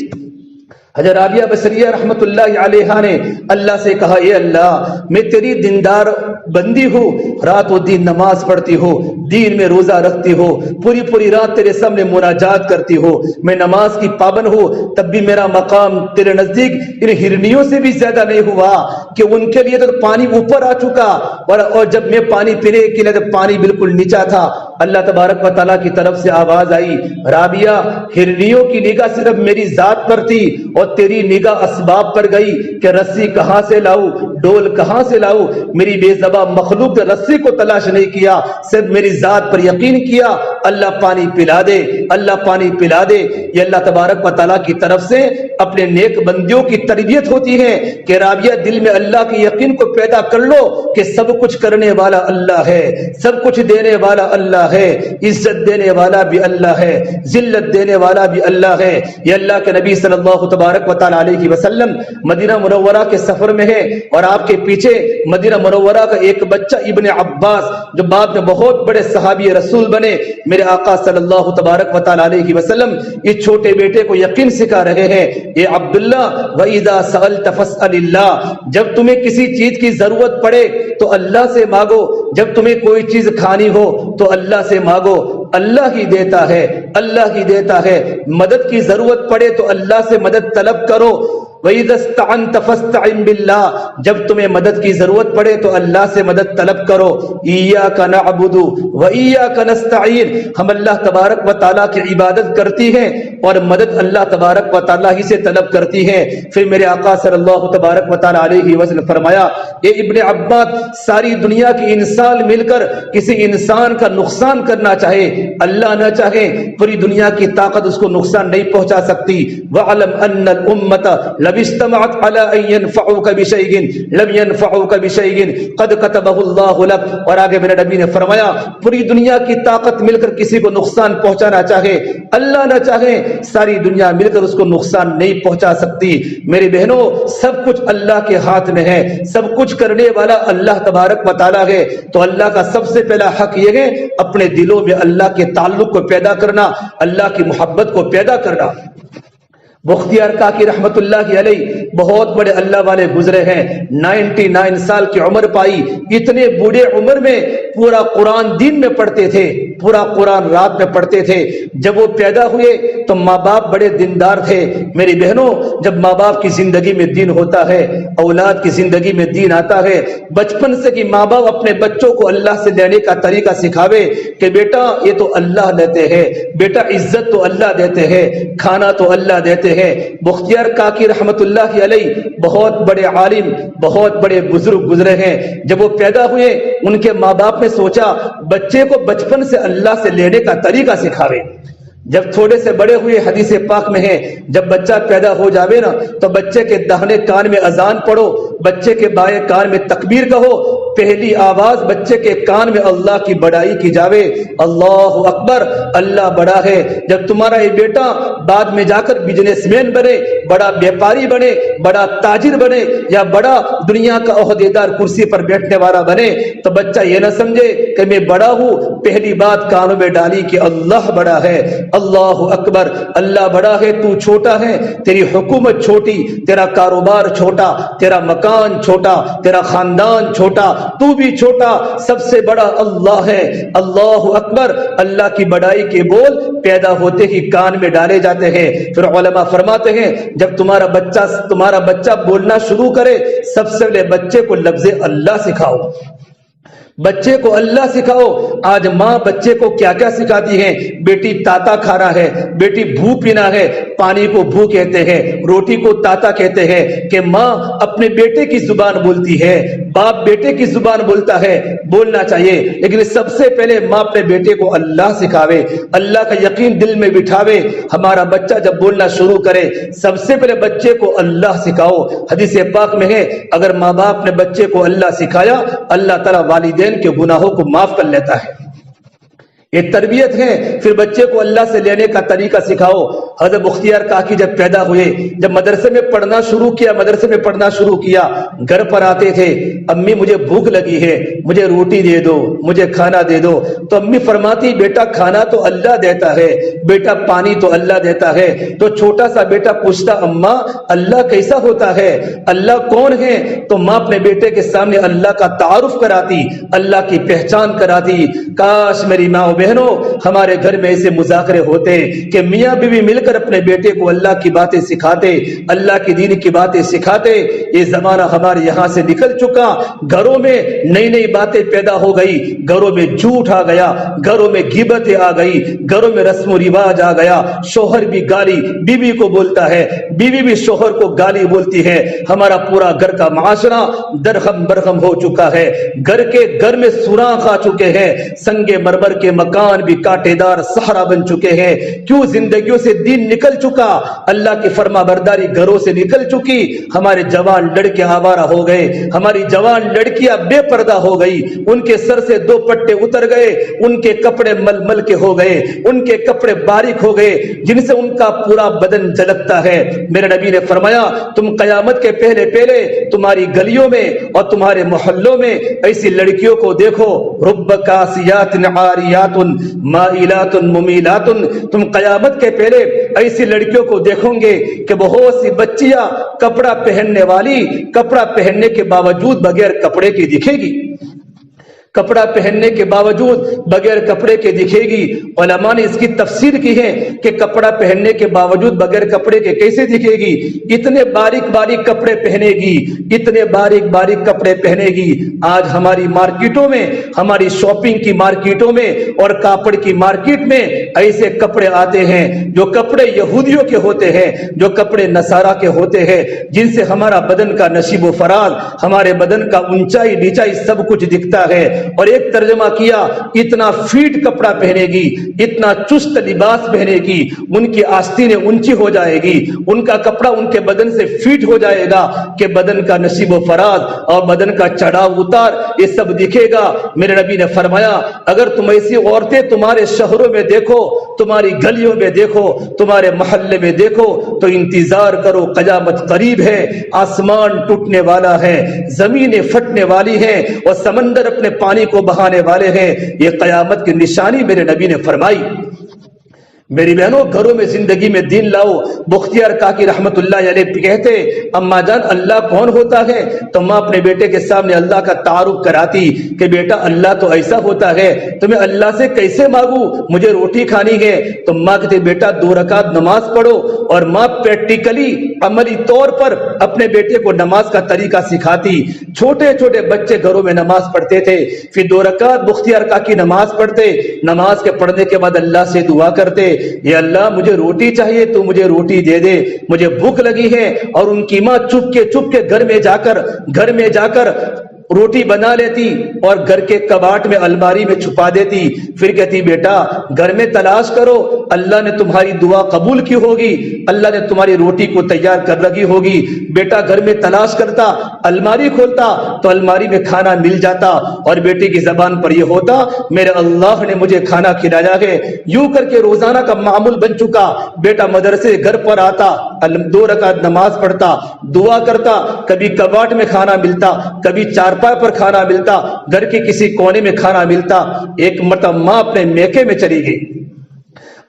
[SPEAKER 1] حضرت رابعہ بصریہ رحمت اللہ علیہا نے اللہ سے کہا، اے اللہ میں تیری دیندار بندی ہوں، رات و دن نماز پڑھتی ہوں، دین میں روزہ رکھتی ہوں، پوری پوری رات تیرے سامنے مناجات کرتی ہوں، میں نماز کی پابند ہوں، تب بھی میرا مقام تیرے نزدیک ان ہرنیوں سے بھی زیادہ نہیں ہوا کہ ان کے لیے تو پانی اوپر آ چکا اور جب میں پانی پینے کے لیے تو پانی بالکل نیچا تھا۔ اللہ تبارک و تعالیٰ کی طرف سے آواز آئی، رابعہ ہرنیوں کی نگاہ صرف میری ذات پر تھی اور تیری نگاہ اسباب پر گئی کہ رسی کہاں سے لاؤں، ڈول کہاں سے لاؤں۔ میری بے زبان مخلوق نے رسی کو تلاش نہیں کیا، صرف میری ذات پر یقین کیا۔ اللہ پانی پلا دے، اللہ پانی پلا دے۔ یہ اللہ تبارک و تعالیٰ کی طرف سے اپنے نیک بندیوں کی تربیت ہوتی ہے کہ رابعہ دل میں اللہ کی یقین کو پیدا کر لو کہ سب کچھ کرنے والا اللہ ہے، سب کچھ دینے والا اللہ ہے، عزت دینے والا بھی اللہ ہے، ذلت دینے والا بھی اللہ ہے۔ یہ اللہ کے نبی صلی اللہ تبارک و تعالیٰ علیہ وسلم مدینہ منورہ کے سفر میں ہے اور آپ کے پیچھے مدینہ منورہ کا ایک بچہ ابن عباس جو بعد میں بہت بڑے صحابی رسول بنے، میرے آقا صلی اللہ تبارک و تعالیٰ علیہ وسلم اس چھوٹے بیٹے کو یقین سکھا رہے ہیں، اے عبداللہ وَإِذَا سَأَلْتَ فَاسْأَلِ اللَّهِ، جب تمہیں کسی چیز کی ضرورت پڑے تو اللہ سے مانگو، جب تمہیں کوئی چیز کھانی ہو تو اللہ سے مانگو، اللہ ہی دیتا ہے، اللہ ہی دیتا ہے۔ مدد کی ضرورت پڑے تو اللہ سے مدد طلب کرو۔ وَإِذَا اسْتَعَنْتَ فَاسْتَعِنْ بِاللَّهِ، جب تمہیں مدد کی ضرورت پڑے تو اللہ سے مدد طلب کرو۔ إِيَّاكَ نَعْبُدُ وَإِيَّاكَ نَسْتَعِينُ، ہم اللہ تبارک و تعالیٰ کی عبادت کرتی ہیں اور مدد اللہ تبارک و تعالیٰ ہی سے طلب کرتی ہیں۔ پھر میرے آقا صلی اللہ تبارک و تعالیٰ علیہ وسلم فرمایا، اے ابن عباس، ساری دنیا کی انسان مل کر کسی انسان کا نقصان کرنا چاہے، اللہ نہ چاہے پوری دنیا کی طاقت اس کو نقصان نہیں پہنچا سکتی. وَعْلَمْ أَنَّ الْأُمَّةَ لَوِ اجْتَمَعَتْ عَلَىٰ أَن يَنفَعُوكَ بِشَيْءٍ لَمْ يَنفَعُوكَ بِشَيْءٍ قَدْ كَتَبَهُ اللَّهُ لَكَ. اور آگے میرے نبی نے فرمایا پوری دنیا کی طاقت مل کر کسی کو نقصان پہنچانا چاہے, اللہ نہ چاہے ساری دنیا مل کر اس کو نقصان نہیں پہنچا سکتی. میری بہنوں, سب کچھ اللہ کے ہاتھ میں ہے, سب کچھ کرنے والا اللہ تبارک و تعالیٰ ہے. تو اللہ کا سب سے پہلا حق یہ ہے اپنے دلوں میں اللہ کے تعلق کو پیدا کرنا, اللہ کی محبت کو پیدا کرنا. بختیار کاکی رحمت اللہ علیہ بہت بڑے اللہ والے گزرے ہیں, 99 سال کی عمر پائی. اتنے بوڑھے عمر میں پورا قرآن دن میں پڑھتے تھے, پورا قرآن رات میں پڑھتے تھے. جب وہ پیدا ہوئے تو ماں باپ بڑے دیندار تھے. میری بہنوں, جب ماں باپ کی زندگی میں دین ہوتا ہے, اولاد کی زندگی میں دین آتا ہے, بچپن سے کہ ماں باپ اپنے بچوں کو اللہ سے لینے کا طریقہ سکھاوے کہ بیٹا یہ تو اللہ دیتے ہیں, بیٹا عزت تو اللہ دیتے ہیں, کھانا تو اللہ دیتے ہیں. بختیار کاکی رحمت اللہ علیہ بہت بڑے عالم, بہت بڑے بزرگ گزرے ہیں. جب وہ پیدا ہوئے ان کے ماں باپ نے سوچا بچے کو بچپن سے اللہ سے لینے کا طریقہ سکھاوے. جب تھوڑے سے بڑے ہوئے, حدیث پاک میں ہے جب بچہ پیدا ہو جاوے نا تو بچے کے داہنے کان میں اذان پڑھو, بچے کے بائیں کان میں تکبیر کہو. پہلی آواز بچے کے کان میں اللہ کی بڑائی کی جاوے, اللہ اکبر, اللہ بڑا ہے. جب تمہارا یہ بیٹا بعد میں جا کر بزنس مین بنے, بڑا بیپاری بنے, بڑا تاجر بنے, یا بڑا دنیا کا عہدیدار کرسی پر بیٹھنے والا بنے, تو بچہ یہ نہ سمجھے کہ میں بڑا ہوں, پہلی بات کانوں میں ڈالی کہ اللہ بڑا ہے. اللہ اکبر, اللہ بڑا ہے, تو چھوٹا ہے, تیری حکومت چھوٹی, تیرا کاروبار چھوٹا, تیرا مکان چھوٹا, تیرا خاندان چھوٹا, تو بھی چھوٹا, سب سے بڑا اللہ ہے. اللہ اکبر, اللہ کی بڑائی کے بول پیدا ہوتے ہی کان میں ڈالے جاتے ہیں. پھر علماء فرماتے ہیں جب تمہارا بچہ بولنا شروع کرے, سب سے پہلے بچے کو لفظ اللہ سکھاؤ, بچے کو اللہ سکھاؤ. آج ماں بچے کو کیا کیا سکھاتی ہیں, بیٹی تاتا کھانا ہے, بیٹی بھو پینا ہے, پانی کو بھو کہتے ہیں, روٹی کو تاتا کہتے ہیں. کہ ماں اپنے بیٹے کی زبان بولتی ہے, باپ بیٹے کی زبان بولتا ہے, بولنا چاہیے, لیکن سب سے پہلے ماں اپنے بیٹے کو اللہ سکھاوے, اللہ کا یقین دل میں بٹھاوے. ہمارا بچہ جب بولنا شروع کرے سب سے پہلے بچے کو اللہ سکھاؤ. حدیث پاک میں ہے اگر ماں باپ نے بچے کو اللہ سکھایا, اللہ تعالیٰ والدین کے گناہوں کو معاف کر لیتا ہے. یہ تربیت ہے. پھر بچے کو اللہ سے لینے کا طریقہ سکھاؤ. حضرت بختیار کاکی جب پیدا ہوئے, جب مدرسے میں پڑھنا شروع کیا, گھر پر آتے تھے, امی مجھے بھوک لگی ہے, مجھے روٹی دے دو, مجھے کھانا دے دو. تو امی فرماتی بیٹا کھانا تو اللہ دیتا ہے, بیٹا پانی تو اللہ دیتا ہے. تو چھوٹا سا بیٹا پوچھتا اماں اللہ کیسا ہوتا ہے, اللہ کون ہے؟ تو ماں اپنے بیٹے کے سامنے اللہ کا تعارف کراتی, اللہ کی پہچان کراتی. کاش میری ماں بہنوں ہمارے گھر میں ایسے مذاکرے ہوتے کہ میاں بیوی مل کر اپنے بیٹے کو اللہ کی باتیں سکھاتے, اللہ کی دین کی باتیں سکھاتے. یہ زمانہ ہمارے یہاں سے نکل چکا. گھروں میں نئی نئی باتیں پیدا ہو گئی, گھروں میں جھوٹ آ گیا, گھروں میں غیبتیں آ گئی, گھروں میں رسم و رواج آ گیا. شوہر بھی گالی بیوی کو بولتا ہے, بیوی بھی شوہر کو گالی بولتی ہے. ہمارا پورا گھر کا معاشرہ درہم برہم ہو چکا ہے. گھر میں سوراخ آ چکے ہیں, سنگ مرمر کے مکان بھی کانٹے دار صحرا بن چکے ہیں. کیوں؟ زندگیوں سے دین نکل چکا, اللہ کی فرما برداری گھروں سے نکل چکی. ہمارے جوان لڑکے آوارہ ہو گئے, ہماری جوان لڑکیاں بے پردہ ہو گئی, ان کے سر سے 2 پٹے اتر گئے, ان کے کپڑے مل مل کے ہو گئے, ان کے کپڑے باریک ہو گئے جن سے ان کا پورا بدن جھلکتا ہے. میرے نبی نے فرمایا تم قیامت کے پہلے پہلے تمہاری گلیوں میں اور تمہارے محلوں میں ایسی لڑکیوں کو دیکھو, رب کاسیات عاریات مائلات ممیلات. تم قیامت کے پہلے ایسی لڑکیوں کو دیکھو گے کہ بہت سی بچیاں کپڑا پہننے والی کپڑا پہننے کے باوجود بغیر کپڑے کی دکھے گی, کپڑا پہننے کے باوجود بغیر کپڑے کے دکھے گی. علماء نے اس کی تفسیر کی ہے کہ کپڑا پہننے کے باوجود بغیر کپڑے کے کیسے دکھے گی. اتنے باریک باریک کپڑے پہنے گی, اتنے باریک باریک کپڑے پہنے گی. آج ہماری مارکیٹوں میں, ہماری شاپنگ کی مارکیٹوں میں اور کاپڑ کی مارکیٹ میں ایسے کپڑے آتے ہیں جو کپڑے یہودیوں کے ہوتے ہیں, جو کپڑے نصارہ کے ہوتے ہیں, جن سے ہمارا بدن کا نشیب و فراز, ہمارے بدن کا اونچائی نیچائی سب کچھ دکھتا ہے. اور ایک ترجمہ کیا اتنا فیٹ کپڑا پہنے گی، اتنا چست لباس پہنے گی، ان کی آستینیں اونچی ہو جائے گی، ان کا کپڑا ان کے بدن سے فیٹ ہو جائے گا کہ بدن کا نصیب و فراز اور بدن کا چڑھاؤ اتار یہ سب دکھے گا۔ میرے نبی نے فرمایا اگر تم ایسی عورتیں تمہارے شہروں میں دیکھو، تمہاری گلیوں میں دیکھو، تمہارے محلے میں دیکھو تو انتظار کرو، قیامت قریب ہے، آسمان ٹوٹنے والا ہے، زمینیں پھٹنے والی ہیں اور سمندر اپنے پانی کو بہانے والے ہیں، یہ قیامت کی نشانی میرے نبی نے فرمائی۔ میری بہنوں گھروں میں زندگی میں دین لاؤ۔ بختیار کاکی رحمت اللہ علیہ کہتے اما جان اللہ کون ہوتا ہے؟ تو ماں اپنے بیٹے کے سامنے اللہ کا تعارف کراتی کہ بیٹا اللہ تو ایسا ہوتا ہے، تمہیں اللہ سے کیسے مانگوں، مجھے روٹی کھانی ہے۔ تو ماں کہتے بیٹا 2 رکعت نماز پڑھو، اور ماں پریکٹیکلی عملی طور پر اپنے بیٹے کو نماز کا طریقہ سکھاتی۔ چھوٹے چھوٹے بچے گھروں میں نماز پڑھتے تھے، پھر 2 رکعت بختیار کاکی نماز پڑھتے، نماز کے پڑھنے کے بعد اللہ سے دعا کرتے یہ اللہ مجھے روٹی چاہیے تو مجھے روٹی دے دے، مجھے بھوک لگی ہے۔ اور ان کی ماں چپ کے گھر میں جا کر روٹی بنا لیتی اور گھر کے کباٹ میں الماری میں چھپا دیتی، پھر کہتی بیٹا گھر میں تلاش کرو، اللہ نے تمہاری دعا قبول کی ہوگی، اللہ نے تمہاری روٹی کو تیار کر رکھی ہوگی۔ بیٹا گھر میں تلاش کرتا، الماری کھولتا تو الماری میں کھانا مل جاتا، اور بیٹے کی زبان پر یہ ہوتا میرے اللہ نے مجھے کھانا کھلایا ہے۔ یوں کر کے روزانہ کا معمول بن چکا۔ بیٹا مدرسے گھر پر آتا، 2 رکعت نماز پڑھتا، دعا کرتا، کبھی کباٹ میں کھانا ملتا، کبھی چارپائی پر کھانا ملتا، گھر کے کسی کونے میں کھانا ملتا۔ ایک مرتبہ ماں اپنے میکے میں چلی گئی،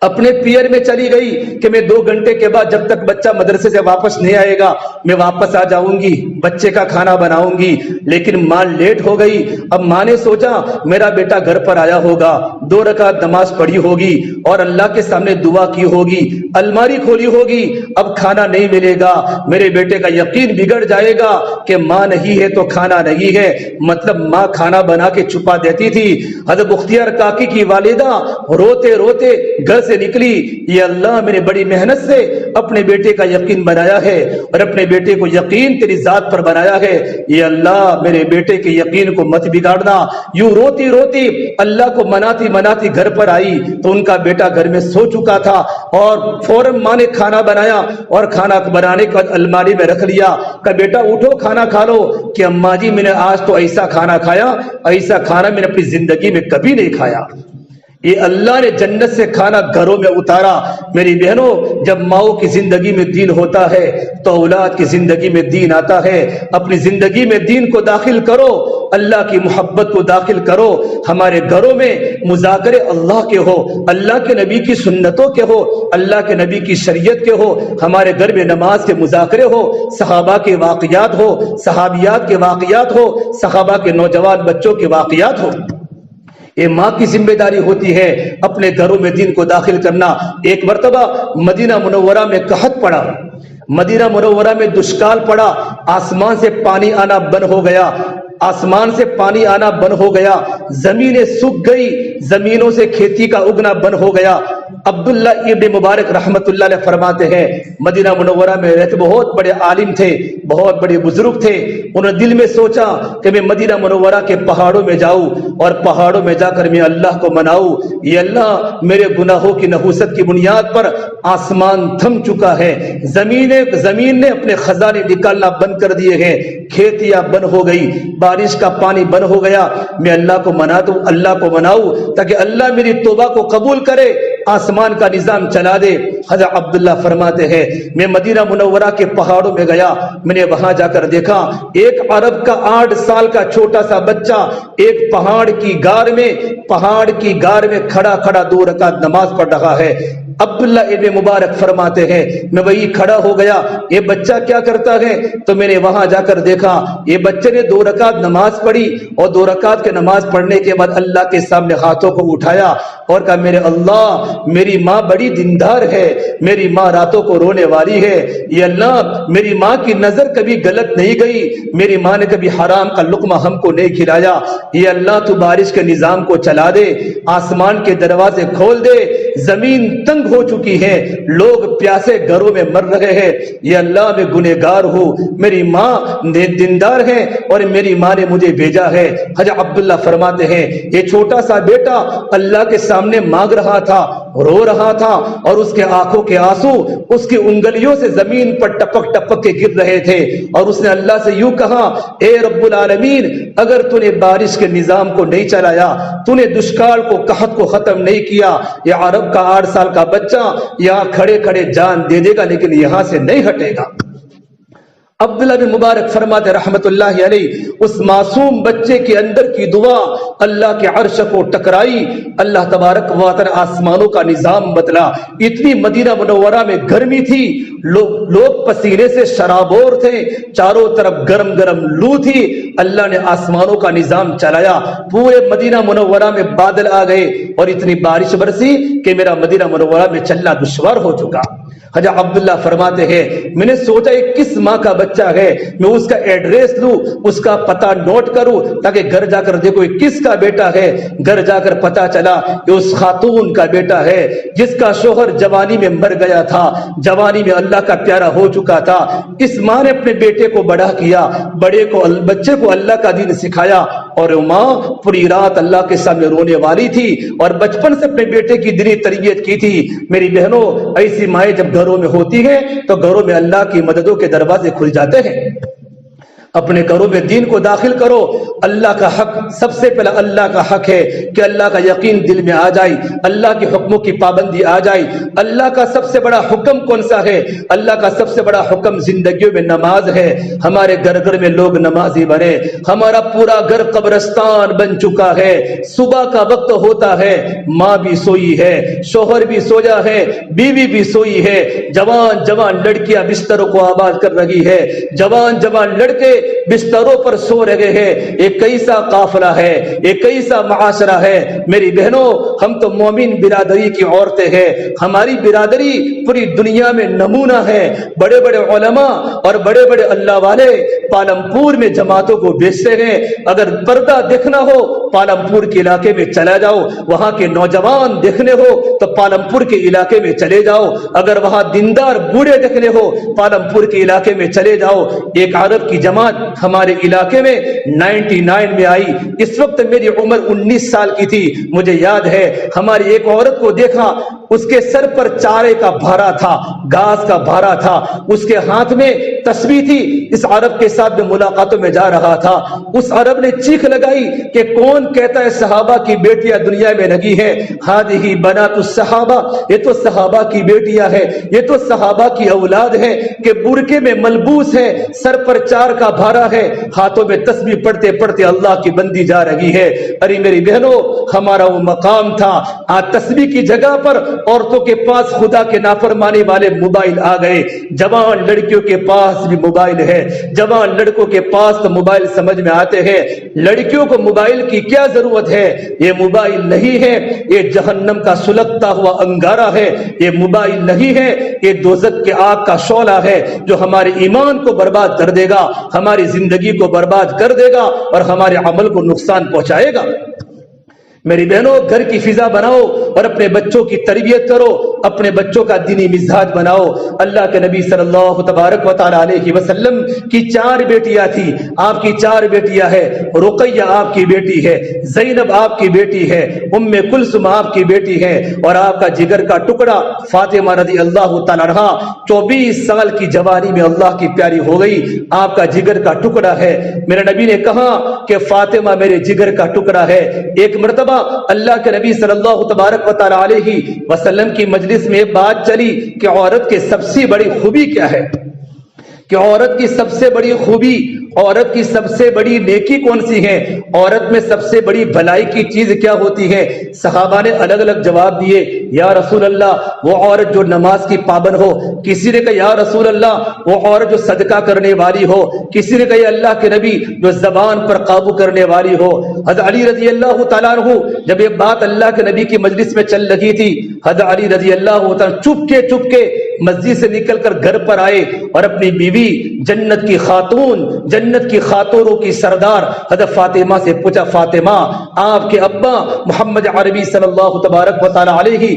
[SPEAKER 1] اپنے پیئر میں چلی گئی کہ میں 2 گھنٹے کے بعد جب تک بچہ مدرسے سے واپس نہیں آئے گا میں واپس آ جاؤں گی، بچے کا کھانا بناؤں گی۔ لیکن ماں لیٹ ہو گئی۔ اب ماں نے سوچا میرا بیٹا گھر پر آیا ہوگا، 2 رکعت نماز پڑھی ہوگی اور اللہ کے سامنے دعا کی ہوگی، الماری کھولی ہوگی، اب کھانا نہیں ملے گا، میرے بیٹے کا یقین بگڑ جائے گا کہ ماں نہیں ہے تو کھانا نہیں ہے، مطلب ماں کھانا بنا کے چھپا دیتی تھی۔ حضرت بختیار کاکی کی والدہ روتے روتے گھر سے نکلی، یہ اللہ میں نے بڑی محنت سے اپنے بیٹے کا یقین بنایا ہے اور اپنے بیٹے کو یقین تیری ذات پر بنایا ہے، یہ اللہ میرے بیٹے کے یقین کو مت بگاڑنا۔ یوں روتی روتی اللہ کو مناتی گھر پر آئی تو ان کا بیٹا گھر میں سو چکا تھا، اور فوراً ماں نے کھانا بنایا اور کھانا بنانے کے بعد الماری میں رکھ لیا کہ بیٹا اٹھو کھانا کھا لو۔ کہ اماں جی میں نے آج تو ایسا کھانا کھایا، ایسا کھانا میں نے اپنی زندگی میں کبھی نہیں کھایا۔ یہ اللہ نے جنت سے کھانا گھروں میں اتارا۔ میری بہنوں جب ماؤں کی زندگی میں دین ہوتا ہے تو اولاد کی زندگی میں دین آتا ہے۔ اپنی زندگی میں دین کو داخل کرو، اللہ کی محبت کو داخل کرو۔ ہمارے گھروں میں مذاکرے اللہ کے ہو، اللہ کے نبی کی سنتوں کے ہو، اللہ کے نبی کی شریعت کے ہو۔ ہمارے گھر میں نماز کے مذاکرے ہو، صحابہ کے واقعات ہو، صحابیات کے واقعات ہو، صحابہ کے نوجوان بچوں کے واقعات ہو۔ یہ ماں کی ذمہ داری ہوتی ہے اپنے گھروں میں دین کو داخل کرنا۔ ایک مرتبہ مدینہ منورہ میں قحط پڑا، مدینہ منورہ میں دشکال پڑا، آسمان سے پانی آنا بند ہو گیا، آسمان سے پانی آنا بند ہو گیا، زمینیں سوکھ گئی، زمینوں سے کھیتی کا اگنا بند ہو گیا۔ عبداللہ ابن مبارک رحمت اللہ علیہ فرماتے ہیں مدینہ منورہ میں رہتے بہت بڑے عالم تھے، بہت بڑے بزرگ تھے۔ انہوں نے دل میں سوچا کہ میں مدینہ منورہ کے پہاڑوں میں جاؤں اور پہاڑوں میں جا کر میں اللہ کو مناؤں۔ یہ اللہ میرے گناہوں کی نحوست کی بنیاد پر آسمان تھم چکا ہے، زمین نے اپنے خزانے نکالنا بند کر دیے ہیں، کھیتیاں بند ہو گئی، بارش کا پانی بند ہو گیا، میں اللہ کو مناؤں تاکہ اللہ میری توبہ کو قبول کرے، آسمان کا نظام چلا دے۔ حضرت عبداللہ فرماتے ہیں میں مدینہ منورہ کے پہاڑوں میں گیا، میں نے وہاں جا کر دیکھا ایک عرب کا 8 سال کا چھوٹا سا بچہ ایک پہاڑ کی غار میں کھڑا 2 رکعت نماز پڑھ رہا ہے۔ عبداللہ ابن مبارک فرماتے ہیں میں وہی کھڑا ہو گیا، یہ بچہ کیا کرتا ہے؟ تو میں نے وہاں جا کر دیکھا یہ بچے نے 2 رکعت نماز پڑھی، اور 2 رکعت کے نماز پڑھنے کے بعد اللہ کے سامنے ہاتھوں کو اٹھایا اور کہا میرے اللہ میری ماں بڑی دیندار ہے، میری ماں راتوں کو رونے والی ہے، یہ اللہ میری ماں کی نظر کبھی غلط نہیں گئی، میری ماں نے کبھی حرام کا لقمہ ہم کو نہیں کھلایا، یہ اللہ تو بارش کے نظام کو چلا دے، آسمان کے دروازے کھول دے، زمین تنگ ہو چکی ہے، لوگ پیاسے گھروں میں مر رہے ہیں، یہ اللہ میں گنہگار ہوں، میری ماں دیندار ہے اور میری ماں نے مجھے بھیجا ہے۔ حضرت عبداللہ فرماتے ہیں یہ چھوٹا سا بیٹا اللہ کے سامنے مانگ رہا تھا، رو رہا تھا، اور اس کے آنکھوں کے آنسو اس کی انگلیوں سے زمین پر ٹپک ٹپک کے گر رہے تھے، اور اس نے اللہ سے یوں کہا، اے رب العالمین، اگر تو نے بارش کے نظام کو نہیں چلایا، تو نے دشکال کو قحط کو ختم نہیں کیا، یہ عرب کا 8 سال کا بچہ یہاں کھڑے کھڑے جان دے دے گا لیکن یہاں سے نہیں ہٹے گا۔ عبداللہ بن مبارک فرماتے رحمت اللہ علیہ، اس معصوم بچے کے اندر کی دعا اللہ کے عرش کو ٹکرائی، اللہ تبارک و تعالی آسمانوں کا نظام بدلا۔ اتنی مدینہ منورہ میں گرمی تھی، لوگ پسینے سے شرابور تھے، چاروں طرف گرم گرم لو تھی، اللہ نے آسمانوں کا نظام چلایا، پورے مدینہ منورہ میں بادل آ گئے اور اتنی بارش برسی کہ میرا مدینہ منورہ میں چلنا دشوار ہو چکا۔ حضرت عبداللہ فرماتے ہیں میں نے سوچا یہ کس ماں کا بچہ ہے، میں اس کا ایڈریس لوں، اس کا پتہ نوٹ کروں تاکہ گھر جا کر دیکھو یہ کس کا بیٹا ہے۔ گھر جا کر پتہ چلا یہ اس خاتون کا بیٹا ہے جس کا شوہر جوانی میں مر گیا تھا، جوانی میں اللہ کا پیارا ہو چکا تھا۔ اس ماں نے اپنے بیٹے کو بڑا کیا، بچے کو اللہ کا دین سکھایا، اور ماں پوری رات اللہ کے سامنے رونے والی تھی اور بچپن سے اپنے بیٹے کی دینی تربیت کی تھی۔ میری بہنوں، ایسی مائیں جب گھروں میں ہوتی ہیں تو گھروں میں اللہ کی مددوں کے دروازے کھل جاتے ہیں۔ اپنے گھروں میں دین کو داخل کرو۔ اللہ کا حق سب سے پہلا اللہ کا حق ہے کہ اللہ کا یقین دل میں آ جائے، اللہ کے حکموں کی پابندی آ جائے۔ اللہ کا سب سے بڑا حکم کون سا ہے؟ اللہ کا سب سے بڑا حکم زندگیوں میں نماز ہے۔ ہمارے گھر گھر میں لوگ نمازی بنے، ہمارا پورا گھر قبرستان بن چکا ہے۔ صبح کا وقت ہوتا ہے، ماں بھی سوئی ہے، شوہر بھی سویا ہے، بیوی بھی سوئی ہے، جوان جوان لڑکیاں بستروں کو آباد کر رہی ہے، جوان جوان لڑکے بستروں پر سو رہے ہیں۔ ایک کیسا قافلہ ہے، ایک کیسا معاشرہ ہے۔ میری بہنوں، ہم تو مومن برادری کی عورتیں ہیں، ہماری برادری پوری دنیا میں نمونہ ہے۔ بڑے بڑے علماء اور بڑے بڑے اللہ والے پالمپور میں جماعتوں کو بیچتے ہیں۔ اگر پردہ دیکھنا ہو پالمپور کے علاقے میں چلا جاؤ، وہاں کے نوجوان دیکھنے ہو تو پالمپور کے علاقے میں چلے جاؤ، اگر وہاں دیندار بوڑھے دیکھنے ہو پالمپور کے علاقے میں چلے جاؤ۔ ایک عرب کی جماعت ہمارے علاقے میں 99 میں آئی، اس وقت میری عمر 19 سال کی تھی۔ مجھے یاد ہے ہماری ایک عورت کو دیکھا، اس کے سر پر چارے کا بھارا تھا، گھاس کا بھارا تھا، اس کے ہاتھ میں تسبیح تھی۔ اس عرب کے ساتھ میں ملاقاتوں میں جا رہا تھا، اس عرب نے چیخ لگائی کہ کون کہتا ہے صحابہ کی بیٹیاں دنیا میں لگی ہے؟ ہذہ بنات الصحابہ، یہ تو صحابہ کی بیٹیاں ہے، یہ تو صحابہ کی اولاد ہے کہ برقعے میں ملبوس ہے، سر پر چار کا بھارا ہے، ہاتھوں میں تسبیح پڑھتے پڑھتے اللہ کی بندی جا رہی ہے۔ ارے میری بہنوں، ہمارا وہ مقام تھا، آج تسبیح کی جگہ پر عورتوں کے پاس خدا کے نافرمانی والے موبائل آ گئے۔ جوان لڑکیوں کے پاس بھی موبائل ہے، جوان لڑکوں کے پاس تو موبائل سمجھ میں آتے ہیں۔ لڑکیوں کو موبائل کی کیا ضرورت ہے؟ یہ موبائل نہیں ہے، یہ جہنم کا سلگتا ہوا انگارہ ہے۔ یہ موبائل نہیں ہے، یہ دوزخ کے آگ کا شعلہ ہے جو ہمارے ایمان کو برباد کر دے گا، ہماری زندگی کو برباد کر دے گا اور ہمارے عمل کو نقصان پہنچائے گا۔ میری بہنوں، گھر کی فضا بناؤ اور اپنے بچوں کی تربیت کرو، اپنے بچوں کا دینی مزاج بناؤ۔ اللہ کے نبی صلی اللہ تبارک و تعالی علیہ وسلم کی 4 بیٹیاں تھی، آپ کی 4 بیٹیاں ہیں۔ رقیہ آپ کی بیٹی ہے، زینب آپ کی بیٹی ہے، ام کلثوم آپ کی بیٹی ہے، اور آپ کا جگر کا ٹکڑا فاطمہ رضی اللہ تعالی عنہا 24 سال کی جوانی میں اللہ کی پیاری ہو گئی، آپ کا جگر کا ٹکڑا ہے۔ میرے نبی نے کہا کہ فاطمہ میرے جگر کا ٹکڑا ہے۔ ایک مرتبہ اللہ کے نبی صلی اللہ تبارک و تعالی علیہ وسلم کی مجلس میں بات چلی کہ عورت کی سب سے بڑی خوبی کیا ہے، کہ عورت کی سب سے بڑی خوبی، عورت کی سب سے بڑی نیکی کون سی ہے، عورت میں سب سے بڑی بھلائی کی چیز کیا ہوتی ہے؟ صحابہ نے الگ الگ جواب دیے۔ یا رسول اللہ، وہ عورت جو نماز کی پابند ہو۔ کسی نے کہا یا رسول اللہ، وہ عورت جو صدقہ کرنے والی ہو۔ کسی نے کہا اللہ کے نبی، جو زبان پر قابو کرنے والی ہو۔ حضرت علی رضی اللہ تعالیٰ عنہ، جب یہ بات اللہ کے نبی کی مجلس میں چل رہی تھی، حضرت علی رضی اللہ تعالیٰ چپ کے مسجد سے نکل کر گھر پر آئے اور اپنی بیوی جنت کی خاتون، جنت کی خاتونوں کی سردار حضرت فاطمہ سے پوچھا، فاطمہ، آپ کے ابا محمد عربی صلی اللہ تبارک و تعالی علیہ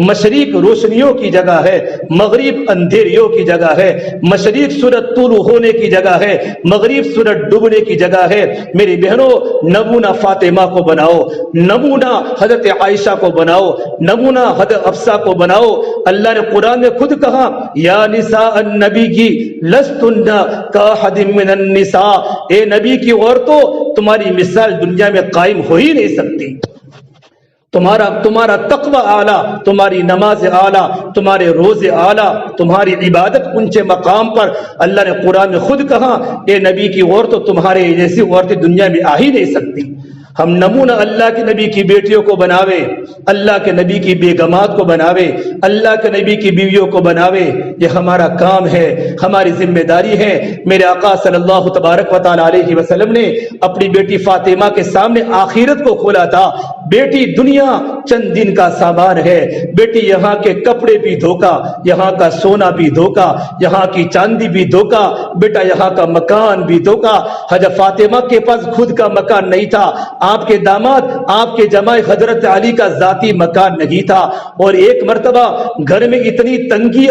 [SPEAKER 1] مشرق روشنیوں کی جگہ ہے، مغرب اندھیریوں کی جگہ ہے، مشرق سورج طلوع ہونے کی جگہ ہے، مغرب سورج ڈوبنے کی جگہ ہے۔ میری بہنوں، نمونہ فاطمہ کو بناؤ، نمونہ حضرت عائشہ کو بناؤ، نمونہ حضرت حفصہ کو بناؤ۔ اللہ نے قرآن میں خود کہا، یا نساء النبی کی لستن کاحد من النساء، اے نبی کی عورتوں، تمہاری مثال دنیا میں قائم ہو ہی نہیں سکتی۔ تمہارا تقوی اعلیٰ، تمہاری نماز اعلیٰ، تمہارے روزے اعلیٰ، تمہاری عبادت اونچے مقام پر۔ اللہ نے قرآن میں خود کہا، اے نبی کی عورتوں، تمہارے جیسی عورتیں دنیا میں آ ہی نہیں سکتی۔ ہم نمونہ اللہ کے نبی کی بیٹیوں کو بناوے، اللہ کے نبی کی بیگمات کو بناوے، اللہ کے نبی کی بیویوں کو بناوے۔ یہ ہمارا کام ہے، ہماری ذمہ داری ہے۔ میرے آقا صلی اللہ تبارک و تعالی علیہ وسلم نے اپنی بیٹی فاطمہ کے سامنے آخرت کو کھولا تھا۔ بیٹی دنیا چند دن کا سامان ہے، بیٹی یہاں کے کپڑے بھی دھوکا، یہاں کا سونا بھی دھوکا، یہاں کی چاندی بھی دھوکا، بیٹا یہاں کا مکان بھی دھوکا۔ حضرت فاطمہ کے پاس خود کا مکان نہیں تھا، آپ کے داماد، آپ کے جمائی حضرت علی کا ذاتی مکان نہیں تھا۔ اور ایک مرتبہ گھر میں اتنی تنگی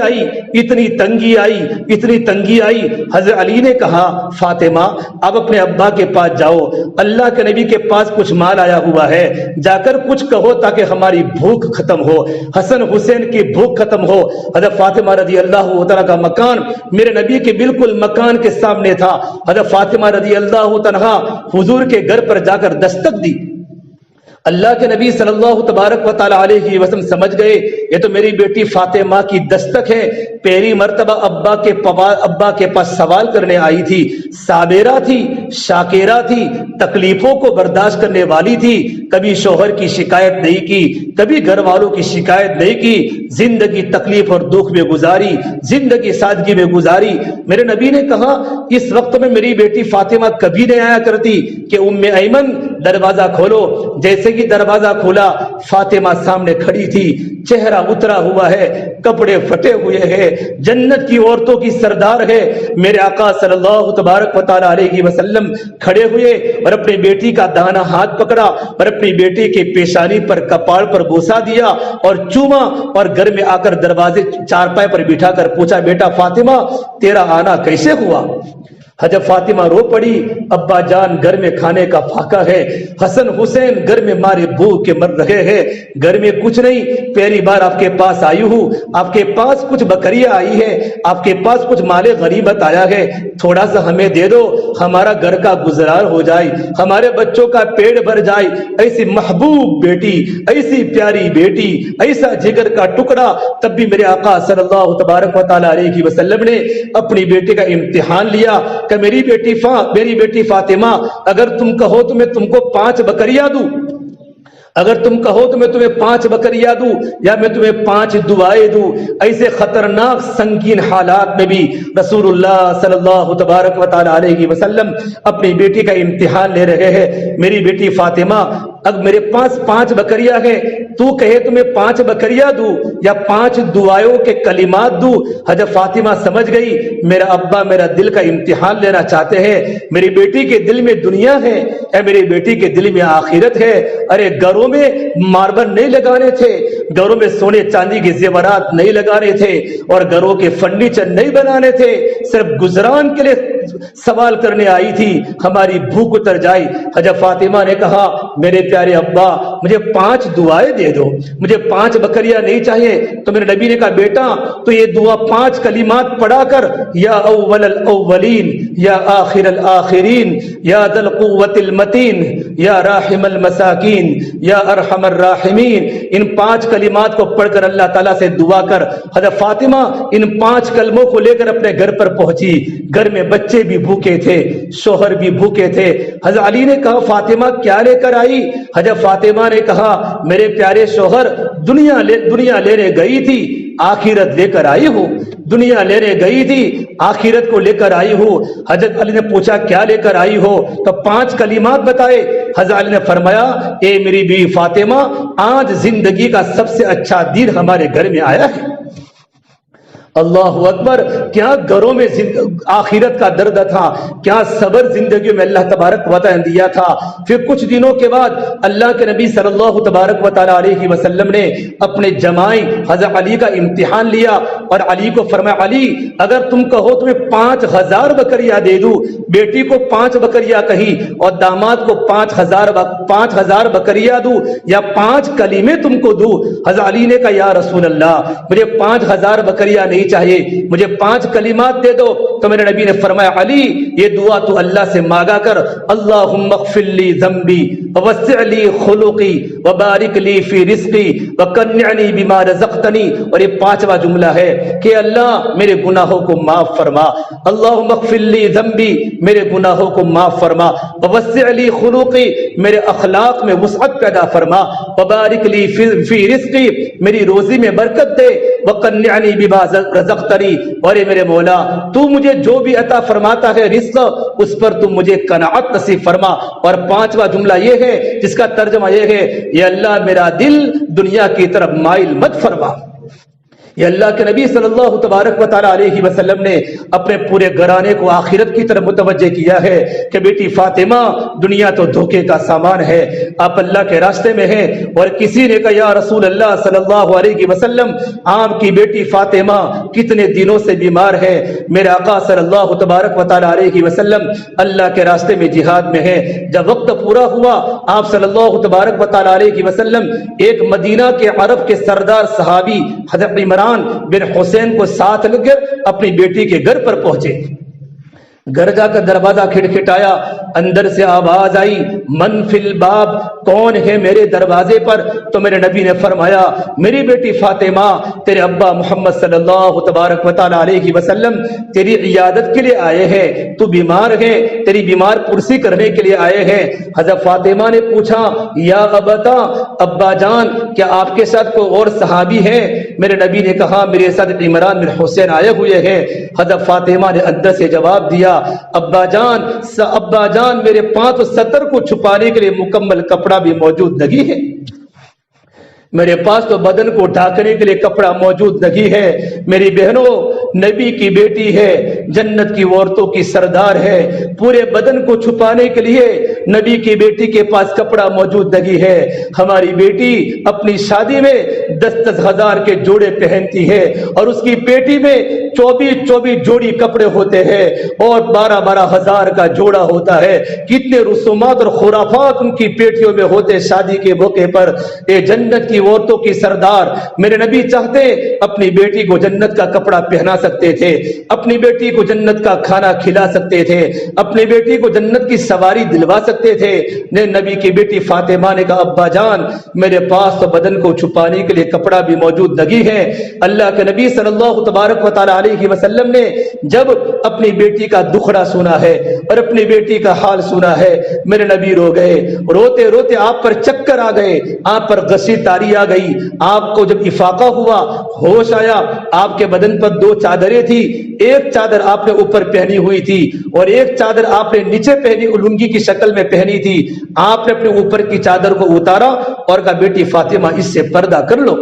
[SPEAKER 1] آئی، حضرت علی نے کہا، فاطمہ اب اپنے ابا کے پاس جاؤ، اللہ کے نبی کے پاس کچھ مال آیا ہوا ہے، جا کر کچھ کہو تاکہ ہماری بھوک ختم ہو، حسن حسین کی بھوک ختم ہو۔ حضرت فاطمہ رضی اللہ تعالیٰ کا مکان میرے نبی کے بالکل مکان کے سامنے تھا۔ حضرت فاطمہ رضی اللہ تعالیٰ حضور کے گھر پر جا کر دستک دی۔ اللہ کے نبی صلی اللہ تبارک و تعالی علیہ وسلم سمجھ گئے یہ تو میری بیٹی فاطمہ کی دستک ہے۔ پہلی مرتبہ ابا کے پاس سوال کرنے آئی تھی، صابرہ تھی، شاکرہ تھی، تکلیفوں کو برداشت کرنے والی تھی، کبھی شوہر کی شکایت نہیں کی، کبھی گھر والوں کی شکایت نہیں کی، زندگی تکلیف اور دکھ میں گزاری، زندگی سادگی میں گزاری۔ میرے نبی نے کہا، اس وقت میں میری بیٹی فاطمہ کبھی نہیں آیا کرتی کہ ام ایمن دروازہ کھولو۔ جیسے ہی دروازہ کھولا، فاطمہ سامنے کھڑی تھی، چہرہ اترا ہوا ہے، کپڑے پھٹے ہوئے ہیں، جنت کی عورتوں کی سردار ہے۔ میرے آقا صلی اللہ تبارک و تعالی علیہ وسلم کھڑے ہوئے اور اپنی بیٹی کا دانا ہاتھ پکڑا اور اپنی بیٹی کے پیشانی پر، کپاڑ پر بوسا دیا اور چوما، اور گھر میں آ کر دروازے چارپائے پر بٹھا کر پوچھا، بیٹا فاطمہ تیرا آنا کیسے ہوا؟ حضرت فاطمہ رو پڑی، ابا جان گھر میں کھانے کا فاقہ ہے، حسن حسین گھر میں مارے بھوک کے مر رہے ہیں، گھر میں کچھ نہیں، پہلی بار آپ کے پاس آئی ہوں، آپ کے پاس کچھ بکریاں آئی ہے، آپ کے پاس کچھ مال غنیمت آیا ہے، تھوڑا سا ہمیں دے دو، ہمارا گھر کا گزران ہو جائے، ہمارے بچوں کا پیٹ بھر جائے۔ ایسی محبوب بیٹی، ایسی پیاری بیٹی، ایسا جگر کا ٹکڑا۔ تب بھی میرے آقا صلی اللہ تبارک و تعالی علیہ وسلم نے اپنی بیٹی کا امتحان لیا کہ میری بیٹی فاطمہ، اگر تم کہو تو میں تم کو 5 بکریاں دوں، اگر تم کہو تو میں تمہیں 5 بکریاں دوں، یا میں تمہیں 5 دعائیں دوں۔ ایسے خطرناک سنگین حالات میں بھی رسول اللہ صلی اللہ تبارک و تعالی علیہ وسلم اپنی بیٹی کا امتحان لے رہے ہیں۔ میری بیٹی فاطمہ، اب میرے پاس 5 بکریاں ہیں، تو کہے تو میں 5 بکریاں دوں یا 5 دعائوں کے کلمات دوں؟ حضرت فاطمہ سمجھ گئی میرا ابا میرا دل کا امتحان لینا چاہتے ہیں، میری بیٹی کے دل میں دنیا ہے یا میری بیٹی کے دل میں آخرت ہے۔ ارے گھروں میں ماربل نہیں لگانے تھے، گھروں میں سونے چاندی کے زیورات نہیں لگانے تھے، اور گھروں کے فرنیچر نہیں بنانے تھے، صرف گزران کے لیے سوال کرنے آئی تھی، ہماری بھوک اتر جائے۔ حضرت فاطمہ نے کہا، میرے پیارے ابا مجھے 5 دعائیں دے دو، مجھے 5 بکریاں نہیں چاہیے۔ تو میرے نبی نے کہا، بیٹا تو یہ دعا 5 کلمات پڑھا کر، یا اول الاولین، یا آخر الاخرین، یا ذی القوۃ المتین، یا راحم المساکین، یا ارحم الراحمین، ان 5 کلمات کو پڑھ کر اللہ تعالیٰ سے دعا کر۔ حضرت فاطمہ ان 5 کلموں کو لے کر اپنے گھر پر پہنچی۔ گھر میں بچے بھی بھوکے تھے، شوہر بھی بھوکے تھے۔ حضرت علی نے کہا، فاطمہ کیا لے کر آئی؟ حضرت فاطمہ نے کہا، میرے پیارے شوہر دنیا لینے گئی تھی، آخرت لے کر آئی ہوں، دنیا لینے گئی تھی، آخرت کو لے کر آئی ہوں۔ حضرت علی نے پوچھا، کیا لے کر آئی ہو؟ تو 5 کلمات بتائے۔ حضرت علی نے فرمایا، اے میری بیوی فاطمہ، آج زندگی کا سب سے اچھا دن ہمارے گھر میں آیا ہے۔ اللہ اکبر، کیا گھروں میں آخرت کا درد تھا، کیا صبر زندگیوں میں اللہ تبارک و تعالی نے دیا تھا۔ پھر کچھ دنوں کے بعد اللہ کے نبی صلی اللہ تبارک و تعالی علیہ وسلم نے اپنے جمائی حضرت علی کا امتحان لیا اور علی کو فرمایا، علی اگر تم کہو تمہیں 5000 بکریاں دے دوں، بیٹی کو 5 بکریاں کہی اور داماد کو 5000 بکریاں دوں یا 5 کلمے تم کو دوں۔ حضرت علی نے کہا یا رسول اللہ مجھے 5000 بکریاں نہیں چاہیے، مجھے 5 کلمات دے دو۔ تو میرے نبی نے فرمایا علی یہ دعا تو اللہ سے مانگا کر، اللہم اغفر لی ذنبی ووسع لی خلقی وبارک لی فی رزقی وقنعنی بما رزقتنی، اور یہ 5واں جملہ ہے کہ اللہ میرے گناہوں کو معاف فرما، اللہم اغفر لی ذنبی میرے گناہوں کو معاف فرما، ووسع لی خلقی میرے اخلاق میں وسعت پیدا فرما، وبارک لی فی رزقی میری روزی میں برکت دے، وقنعنی بما رزقتنی، اور اے میرے مولا تو مجھے جو بھی عطا فرماتا ہے رزق اس پر تم مجھے قناعت نصیب فرما۔ اور 5واں جملہ یہ ہے جس کا ترجمہ یہ ہے، یہ اللہ میرا دل دنیا کی طرف مائل مت فرما۔ یہ اللہ کے نبی صلی اللہ تبارک و تعالی علیہ وسلم نے اپنے پورے گھرانے کو آخرت کی طرف متوجہ کیا ہے کہ بیٹی فاطمہ دنیا تو دھوکے کا سامان ہے، آپ اللہ کے راستے میں ہیں۔ اور کسی نے کہا یا رسول اللہ صلی اللہ علیہ وسلم آپ کی بیٹی فاطمہ کتنے دنوں سے بیمار ہے؟ میرے آقا صلی اللہ تبارک و تعالی علیہ وسلم اللہ کے راستے میں جہاد میں ہیں۔ جب وقت پورا ہوا آپ صلی اللہ تبارک و تعالی علیہ وسلم ایک مدینہ کے عرب کے سردار صحابی حضرت عمران بن حسین کو ساتھ لے کر اپنی بیٹی کے گھر پر پہنچے۔ گھر جا کر دروازہ کھٹکھٹایا، اندر سے آواز آئی من فی الباب، کون ہے میرے دروازے پر؟ تو میرے نبی نے فرمایا میری بیٹی فاطمہ تیرے ابا محمد صلی اللہ تبارک و تعالی علیہ وسلم تیری عیادت کے لیے آئے ہیں، تو بیمار ہے، تیری بیمار پرسی کرنے کے لیے آئے ہیں۔ حضرت فاطمہ نے پوچھا یا ابتا، ابا جان کیا آپ کے ساتھ کوئی اور صحابی ہے؟ میرے نبی نے کہا میرے ساتھ عمران بن حسین آئے ہوئے ہیں۔ حضرت فاطمہ نے اندر سے جواب دیا ابا جان میرے 570 کو چھپانے کے لیے مکمل کپڑا بھی موجود نہیں ہے، میرے پاس تو بدن کو ڈھانکنے کے لیے کپڑا موجود نہیں ہے۔ میری بہنوں نبی کی بیٹی ہے، جنت کی عورتوں کی سردار ہے، پورے بدن کو چھپانے کے لیے نبی کی بیٹی کے پاس کپڑا موجود نہیں ہے۔ ہماری بیٹی اپنی شادی میں 10-10 ہزار کے جوڑے پہنتی ہے اور اس کی پیٹی میں 24 جوڑی کپڑے ہوتے ہیں اور 12 ہزار کا جوڑا ہوتا ہے۔ کتنے رسومات اور خرافات ان کی پیٹیوں میں ہوتے شادی کے موقع پر۔ اے جنت کی عورتوں کی سردار، میرے نبی چاہتے اپنی بیٹی کو جنت کا کپڑا پہنا سکتے تھے، اپنی بیٹی کو جنت کا کھانا کھلا سکتے تھے، اپنی بیٹی کو جنت کی سواری دلوا سکتے تھے۔ نبی کی بیٹی فاطمہ نے کہا ابا جان میرے پاس تو بدن کو چھپانے کے لیے کپڑا بھی موجود نہیں ہے۔ اللہ کے نبی صلی اللہ تبارک و تعالی علیہ وسلم نے جب اپنی بیٹی کا دکھڑا سنا ہے اور اپنی بیٹی کا حال سنا ہے، میرے نبی رو گئے، روتے روتے آپ پر چکر آ گئے، آپ پر غشی تاری آ گئی۔ آپ کو جب افاقہ ہوا، ہوش آیا، آپ کے بدن پر 2 چادریں تھی، ایک چادر آپ نے اوپر پہنی ہوئی تھی اور ایک چادر آپ نے نیچے پہنی لنگی کی شکل میں پہنی تھی۔ آپ نے اپنے اوپر کی چادر کو اتارا اور کہا بیٹی فاطمہ اس سے پردہ کر لو۔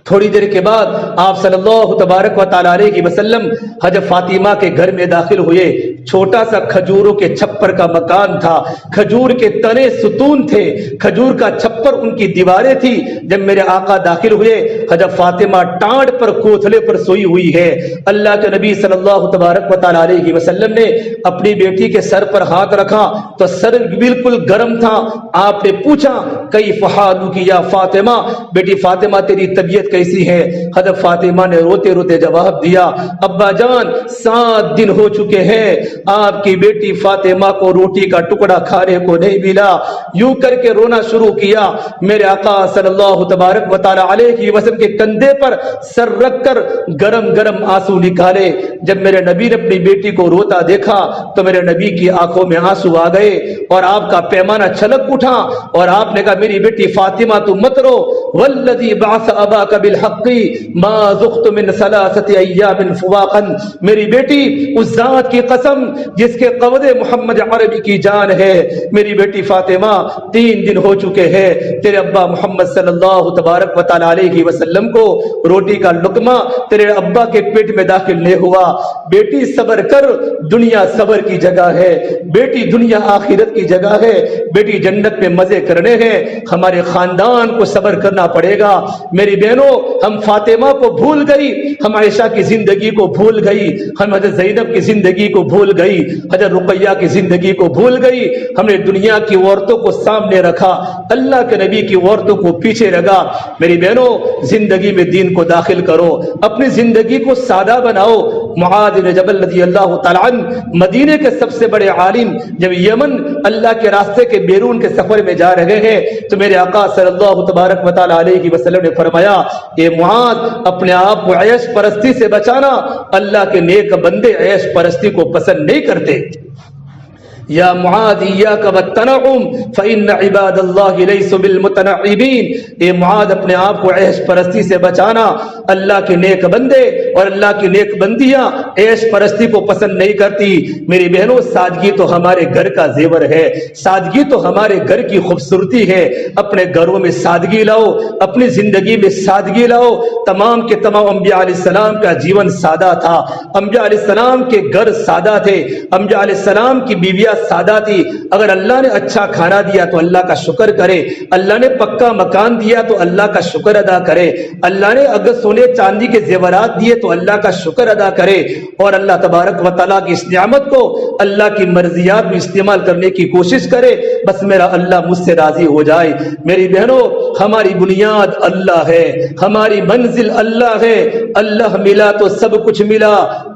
[SPEAKER 1] تھوڑی دیر کے بعد آپ صلی اللہ تبارک و تعالی علیہ وسلم حضرت فاطمہ کے گھر میں داخل ہوئے۔ چھوٹا سا کھجوروں کے چھپر کا مکان تھا، کھجور کے تنے ستون تھے، کھجور کا چھپر ان کی دیواریں تھی۔ جب میرے آقا داخل ہوئے، حضرت فاطمہ ٹانڈ پر کوتھلے پر سوئی ہوئی ہے۔ اللہ کے نبی صلی اللہ تبارک و تعالی علیہ وسلم نے اپنی بیٹی کے سر پر ہاتھ رکھا تو سر بالکل گرم تھا۔ آپ نے پوچھا کیف حالک یا فاطمہ، بیٹی فاطمہ تیری طبیعت کیسی ہے؟ حضرت فاطمہ نے روتے روتے جواب دیا ابا جان 7 دن ہو چکے ہیں آپ کی بیٹی فاطمہ کو روٹی کا ٹکڑا کھانے کو نہیں ملا۔ یوں کر کے رونا شروع کیا۔ میرے آقا صلی اللہ تبارک و تعالی علیہ وسلم کے کندھے پر سر رکھ کر گرم گرم آنسو نکالے۔ جب میرے نبی نے اپنی بیٹی کو روتا دیکھا تو میرے نبی کی آنکھوں میں آنسو آ گئے اور آپ کا پیمانہ چھلک اٹھا اور آپ نے کہا میری بیٹی فاطمہ تو مت رو، والذی بعث اباک بالحق ما ذقت من ثلاثه ایام فواقا، میری بیٹی اس ذات کی قسم جس کے قبض محمد عربی کی جان ہے، میری بیٹی فاطمہ 3 دن ہو چکے ہیں تیرے ابا محمد صلی اللہ تبارک و تعالی علیہ وسلم کو روٹی کا لقمہ تیرے ابا کے پیٹ میں داخل نہیں ہوا۔ بیٹی صبر کر، دنیا صبر کی جگہ ہے، بیٹی دنیا آخرت کی جگہ ہے، بیٹی جنت میں مزے کرنے ہیں، ہمارے خاندان کو صبر کرنا پڑے گا۔ میری بہنوں، ہم فاطمہ کو بھول گئی، ہم عائشہ کی زندگی کو بھول گئی، ہم حضرت زینب کی زندگی کو بھول گئی، حضرت رقیہ کی زندگی کو بھول گئی، ہم نے دنیا کی عورتوں کو سامنے رکھا، اللہ کے نبی کی عورتوں کو پیچھے رکھا۔ میری بہنوں، زندگی میں دین کو داخل کرو، اپنی زندگی کو سادہ بناؤ۔ معاذ بن جبل رضی اللہ تعالیٰ عنہ مدینے کے سب سے بڑے عالم جب یمن اللہ کے راستے کے بیرون کے سفر میں جا رہے ہیں تو میرے آقا صلی اللہ تبارک و تعالیٰ علیہ وسلم نے فرمایا، اے معاذ، اپنے آپ کو عیش پرستی سے بچانا، اللہ کے نیک بندے عیش پرستی کو پسند نہیں کرتے۔ یا معاذ ایاک والتنعم فإن عباد اللہ لیسوا بالمتنعمین، اے معاذ اپنے آپ کو عیش پرستی سے بچانا، اللہ کے نیک بندے اور اللہ کی نیک بندیاں عیش پرستی کو پسند نہیں کرتی۔ میری بہنوں، سادگی تو ہمارے گھر کا زیور ہے، سادگی تو ہمارے گھر کی خوبصورتی ہے۔ اپنے گھروں میں سادگی لاؤ، اپنی زندگی میں سادگی لاؤ۔ تمام کے تمام انبیاء علیہ السلام کا جیون سادہ تھا، انبیاء علیہ السلام کے گھر سادہ تھے، انبیاء علیہ السلام کی بیویاں سادہ تھی۔ اگر اللہ نے اچھا کھانا دیا تو اللہ کا شکر کرے، اللہ نے پکا مکان دیا تو اللہ کا شکر ادا کرے، اللہ نے اگر سونے چاندی کے زیورات دیے تو اللہ کا شکر ادا کرے، اور اللہ تبارک و تعالیٰ کی اس نعمت کو اللہ کی مرضیات میں استعمال کرنے کی کوشش کرے، بس میرا اللہ مجھ سے راضی ہو جائے۔ میری بہنوں، ہماری بنیاد اللہ ہے، ہماری منزل اللہ ہے۔ اللہ ملا تو سب کچھ ملا،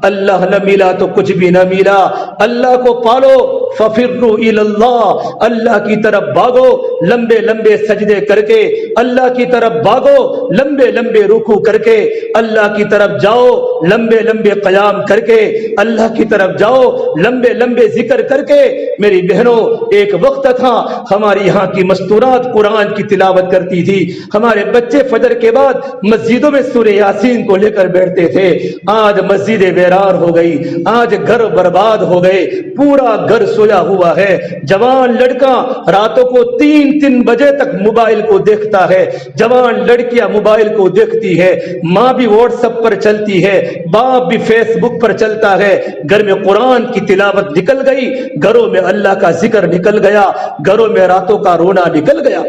[SPEAKER 1] اللہ نہ ملا تو کچھ بھی نہ ملا۔ اللہ کو پالو، ففروا الی اللہ، اللہ کی طرف بھاگو لمبے لمبے سجدے کر کے، اللہ کی طرف بھاگو لمبے لمبے رکوع کر کے، اللہ کی طرف جاؤ لمبے لمبے قیام کر کے، اللہ کی طرف جاؤ لمبے لمبے ذکر کر کے۔ میری بہنوں، ایک وقت تھا ہماری یہاں کی مستورات قرآن کی تلاوت کرتی تھی، ہمارے بچے فجر کے بعد مسجدوں میں سورہ یاسین کو لے کر بیٹھتے تھے۔ آج مسجدیں ویران ہو گئی، آج گھر برباد ہو گئے، پورا گھر سویا ہوا ہے۔ جوان لڑکا راتوں کو 3 بجے تک موبائل کو دیکھتا ہے، جوان لڑکیاں موبائل کو دیکھتی ہے، ماں بھی واٹس ایپ پر چلتی ہے، باپ بھی فیس بک پر چلتا ہے۔ گھر میں قرآن کی تلاوت نکل گئی، گھروں میں اللہ کا ذکر نکل گیا، گھروں میں راتوں کا رونا نکل گیا۔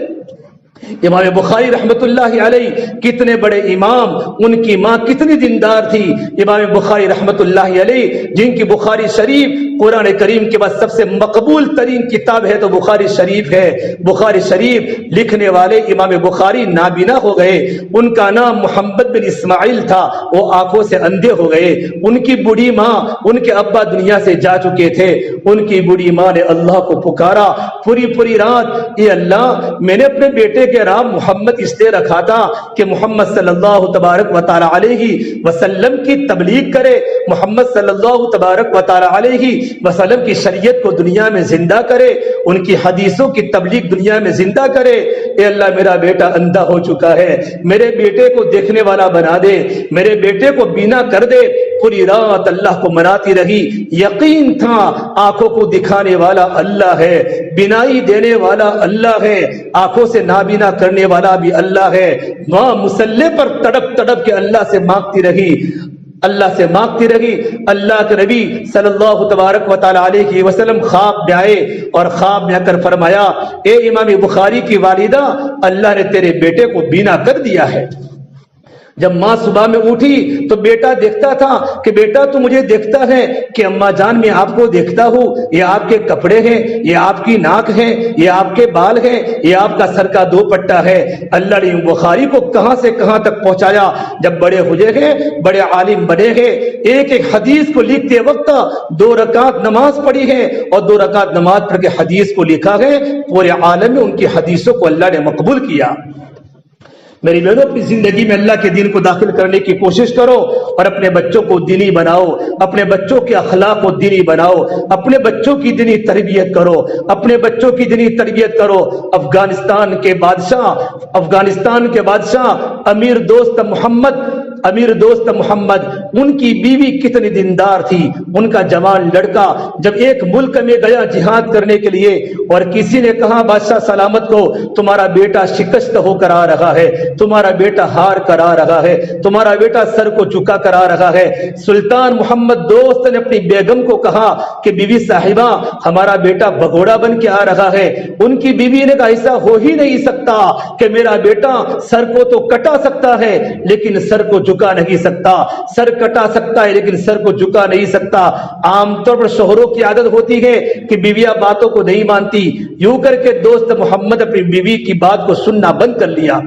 [SPEAKER 1] امام بخاری رحمت اللہ علیہ کتنے بڑے امام، ان کی ماں کتنی دیندار تھی۔ امام بخاری رحمت اللہ علیہ جن کی بخاری شریف قرآن کریم کے بعد سب سے مقبول ترین کتاب ہے تو بخاری شریف ہے۔ بخاری شریف لکھنے والے امام بخاری نابینا ہو گئے، ان کا نام محمد بن اسماعیل تھا، وہ آنکھوں سے اندھے ہو گئے۔ ان کی بوڑھی ماں، ان کے ابا دنیا سے جا چکے تھے، ان کی بوڑھی ماں نے اللہ کو پکارا پوری رات، اے اللہ، میں نے اپنے بیٹے کے نام محمد اس لیے رکھا تھا کہ محمد صلی اللہ تبارک و تعالی علیہ وسلم کی تبلیغ کرے، محمد صلی اللہ تبارک و تعالی علیہ وسلم کی شریعت کو دنیا میں زندہ کرے، ان کی حدیثوں کی تبلیغ دنیا میں زندہ کرے۔ اے اللہ، میرا بیٹا اندھا ہو چکا ہے، میرے بیٹے کو دیکھنے والا بنا دے، میرے بیٹے کو بینا کر دے۔ پوری رات اللہ کو مناتی رہی، یقین تھا آنکھوں کو دکھانے والا اللہ ہے، بینائی دینے والا اللہ ہے، آنکھوں سے نابینا کرنے والا بھی اللہ ہے۔ وہاں مصلی پر تڑپ تڑپ کے اللہ سے مانگتی رہی، اللہ سے مانگتی رہی۔ اللہ کے نبی صلی اللہ تبارک و تعالی علیہ وسلم خواب میں آئے اور خواب میں آ کر فرمایا، اے امام بخاری کی والدہ، اللہ نے تیرے بیٹے کو بینا کر دیا ہے۔ جب ماں صبح میں اٹھی تو بیٹا دیکھتا تھا کہ بیٹا تو مجھے دیکھتا ہے کہ اماں جان میں آپ کو دیکھتا ہوں، یہ آپ کے کپڑے ہیں، یہ آپ کی ناک ہے، یہ آپ کے بال ہیں، یہ آپ کا سر کا دوپٹہ ہے۔ اللہ نے بخاری کو کہاں سے کہاں تک پہنچایا۔ جب بڑے ہوئے ہیں، بڑے عالم بنے ہیں، ایک ایک حدیث کو لکھتے وقت 2 رکعت نماز پڑھی ہے اور 2 رکعت نماز پڑھ کے حدیث کو لکھا ہے، پورے عالم میں ان کی حدیثوں کو اللہ نے مقبول کیا۔ میری بہنوں اپنی زندگی میں اللہ کے دین کو داخل کرنے کی کوشش کرو اور اپنے بچوں کو دینی بناؤ، اپنے بچوں کے اخلاق کو دینی بناؤ، اپنے بچوں کی دینی تربیت کرو، اپنے بچوں کی دینی تربیت کرو۔ افغانستان کے بادشاہ امیر دوست محمد ان کی بیوی کتنی دیندار تھی، ان کا جوان لڑکا جب ایک ملک میں گیا جہاد کرنے کے لیے اور کسی نے کہا بادشاہ سلامت کو تمہارا بیٹا شکست ہو کر آ رہا ہے، تمہارا بیٹا ہار کر آ رہا ہے، تمہارا بیٹا سر کو جھکا کر آ رہا ہے، سلطان محمد دوست نے اپنی بیگم کو کہا کہ بیوی صاحبہ ہمارا بیٹا بگوڑا بن کے آ رہا ہے۔ ان کی بیوی نے کہا ایسا ہو ہی نہیں سکتا کہ میرا بیٹا سر کو تو کٹا سکتا ہے لیکن سر کو جھکا نہیں سکتا، سر کٹا سکتا ہے لیکن سر کو جھکا نہیں سکتا۔ عام طور پر شوہروں کی عادت ہوتی ہے کہ بیویاں باتوں کو نہیں مانتی، یوں کر کے دوست محمد اپنی بیوی کی بات کو سننا بند کر لیا۔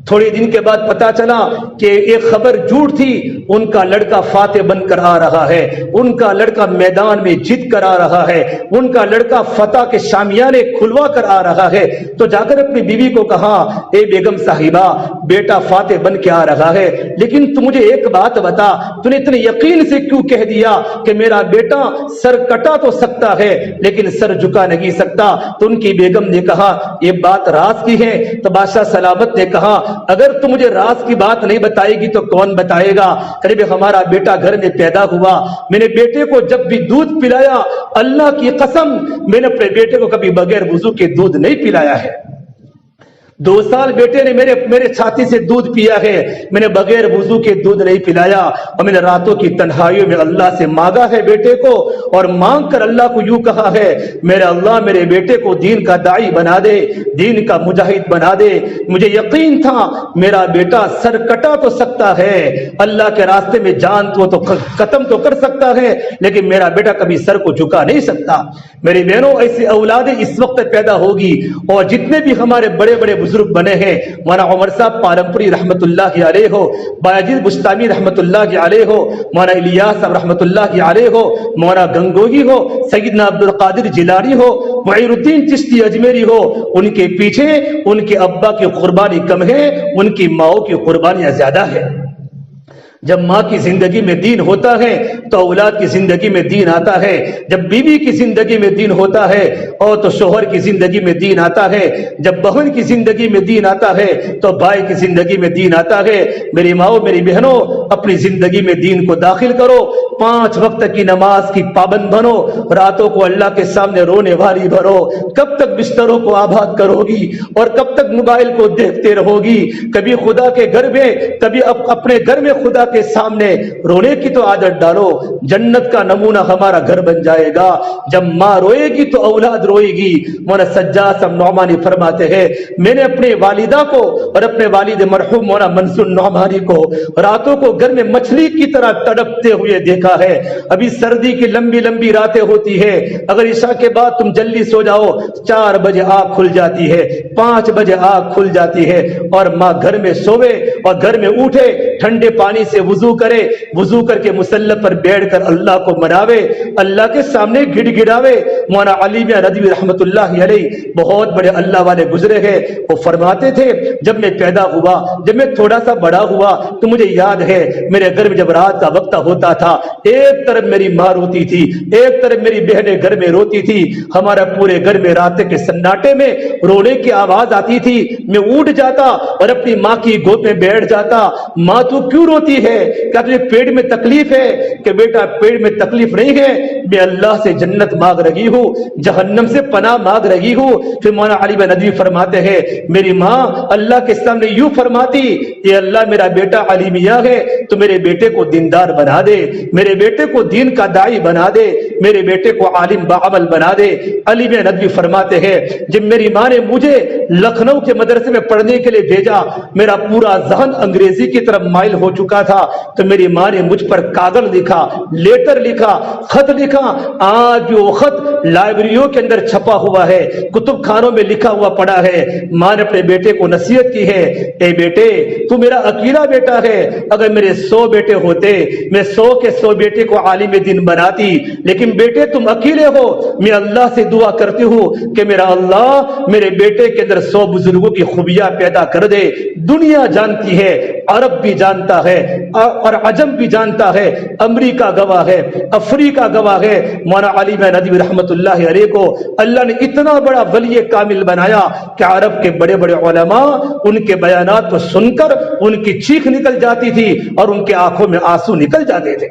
[SPEAKER 1] تھوڑے دن کے بعد پتا چلا کہ ایک خبر جھوٹ تھی، ان کا لڑکا فاتح بن کر آ رہا ہے، ان کا لڑکا میدان میں جیت کر آ رہا ہے، ان کا لڑکا فتح کے شامیانے کھلوا کر آ رہا ہے۔ تو جا کر اپنی بیوی کو کہا اے بیگم صاحبہ بیٹا فاتح بن کے آ رہا ہے، لیکن تو مجھے ایک بات بتا تو نے اتنے یقین سے کیوں کہہ دیا کہ میرا بیٹا سر کٹا تو سکتا ہے لیکن سر جھکا نہیں سکتا؟ تو ان کی بیگم نے کہا یہ بات راز کی ہے۔ تو بادشاہ سلامت نے کہا اگر تو مجھے راز کی بات نہیں بتائے گی تو کون بتائے گا؟ قریب ہمارا بیٹا گھر میں پیدا ہوا، میں نے بیٹے کو جب بھی دودھ پلایا اللہ کی قسم میں نے اپنے بیٹے کو کبھی بغیر وضو کے دودھ نہیں پلایا ہے۔ 2 سال بیٹے نے میرے چھاتی سے دودھ پیا ہے، میں نے بغیر وضو کے دودھ نہیں پلایا، اور میں نے راتوں کی تنہائیوں میں اللہ سے مانگا ہے بیٹے کو، اور مانگ کر اللہ کو یوں کہا ہے میرے اللہ میرے بیٹے کو دین کا داعی بنا دے، دین کا مجاہد بنا دے۔ مجھے یقین تھا میرا بیٹا سر کٹا تو سکتا ہے، اللہ کے راستے میں جان تو ختم تو کر سکتا ہے، لیکن میرا بیٹا کبھی سر کو جھکا نہیں سکتا۔ میری بہنوں ایسی اولادیں اس وقت پیدا ہوگی، اور جتنے بھی ہمارے بڑے بڑے بزرگ بنے ہیں، مولانا عمر صاحب پارمپری رحمت اللہ علیہ ہو، بایزید بستامی رحمت اللہ علیہ ہو، مولانا الیاس صاحب رحمت اللہ علیہ ہو، مولانا گنگوہی ہو، سیدنا عبد القادر جیلانی ہو، معین الدین چشتی اجمیری ہو، ان کے پیچھے ان کے ابا کی قربانی کم ہے، ان کی ماؤں کی قربانیاں زیادہ ہے۔ جب ماں کی زندگی میں دین ہوتا ہے تو اولاد کی زندگی میں دین آتا ہے، جب بیوی کی زندگی میں دین ہوتا ہے اور تو شوہر کی زندگی میں دین آتا ہے، جب بہن کی زندگی میں دین آتا ہے تو بھائی کی زندگی میں دین آتا ہے۔ میری ماؤں میری بہنوں اپنی زندگی میں دین کو داخل کرو، 5 وقت کی نماز کی پابند بنو، راتوں کو اللہ کے سامنے رونے والی بھرو۔ کب تک بستروں کو آباد کرو گی اور کب تک موبائل کو دیکھتے رہو گی؟ کبھی خدا کے گھر میں کبھی اپنے گھر میں خدا کے سامنے رونے کی تو عادت ڈالو، جنت کا نمونہ ہمارا گھر بن جائے گا۔ جب ماں روئے گی تو اولاد روئے گی۔ مولانا سجاد صاحب نعمانی فرماتے ہیں میں نے اپنے والدہ کو اور اپنے والد مرحوم مولانا منصور نعمانی کو راتوں کو گھر میں مچھلی کی طرح تڑپتے ہوئے دیکھا ہے۔ ابھی سردی کی لمبی لمبی راتیں ہوتی ہے، اگر عشاء کے بعد تم جلدی سو جاؤ 4 بجے آنکھ کھل جاتی ہے، 5 بجے آنکھ کھل جاتی ہے، اور ماں گھر میں سوے اور گھر میں اٹھے ٹھنڈے پانی سے وضو کرے، وضو کر کے مصلی پر بیٹھ کر اللہ کو مناوے، اللہ کے سامنے گڑ گڑاوے۔ مولانا علی میاں ندوی رحمت اللہ علیہ بہت بڑے اللہ والے گزرے ہیں، وہ فرماتے تھے جب میں پیدا ہوا، جب میں تھوڑا سا بڑا ہوا تو مجھے یاد ہے میرے گھر میں جب رات کا وقت ہوتا تھا ایک طرف میری ماں روتی تھی، ایک طرف میری بہنیں گھر میں روتی تھی، ہمارا پورے گھر میں رات کے سناٹے میں رونے کی آواز آتی تھی، میں اٹھ جاتا اور اپنی ماں کی گود میں بیٹھ جاتا۔ ماں تو کیوں روتی ہے؟ کیا تجھے پیٹ میں تکلیف ہے؟ کہ بیٹا پیٹ میں تکلیف نہیں ہے، میں اللہ سے جنت مانگ رہی ہوں، جہنم سے پناہ مانگ رہی ہوں۔ پھر مولانا علی بن ندوی فرماتے ہیں میری ماں اللہ کے سامنے یوں فرماتی کہ اللہ میرا بیٹا علی میاں ہے تو میرے بیٹے کو دیندار بنا دے، میرے بیٹے کو دین کا داعی بنا دے، میرے بیٹے کو عالم باعمل بنا دے۔ علی بن ندوی فرماتے ہیں جب میری ماں نے مجھے لکھنؤ کے مدرسے میں پڑھنے کے لیے بھیجا، میرا پورا ذہن انگریزی کی طرف مائل ہو چکا تھا، تو میری ماں نے مجھ پر کاغذ لکھا، لیٹر لکھا، خط لکھا۔ آج وہ خط لائبریریوں کے اندر چھپا ہوا ہے، کتب خانوں میں لکھا ہوا پڑا ہے۔ ماں نے اپنے بیٹے کو نصیحت کی ہے اے بیٹے تو میرا اکیلا بیٹا ہے، اگر میرے 100 بیٹے ہوتے میں 100 کے 100 بیٹے کو عالم دین بناتی، لیکن لیکن بیٹے تم اکیلے ہو. میں اللہ سے دعا کرتی ہوں کہ میرا اللہ میرے بیٹے کے اندر 100 بزرگوں کی خوبیاں پیدا کر دے. دنیا جانتی ہے, عرب بھی جانتا ہے اور عجم بھی جانتا ہے, امریکہ گواہ ہے, افریقہ گواہ ہے. مولانا علی بن ندوی رحمت اللہ علیہ کو اللہ نے اتنا بڑا ولی کامل بنایا کہ عرب کے بڑے بڑے علماء ان کے بیانات کو سن کر ان کی چیخ نکل جاتی تھی اور ان کے آنکھوں میں آنسو نکل جاتے تھے.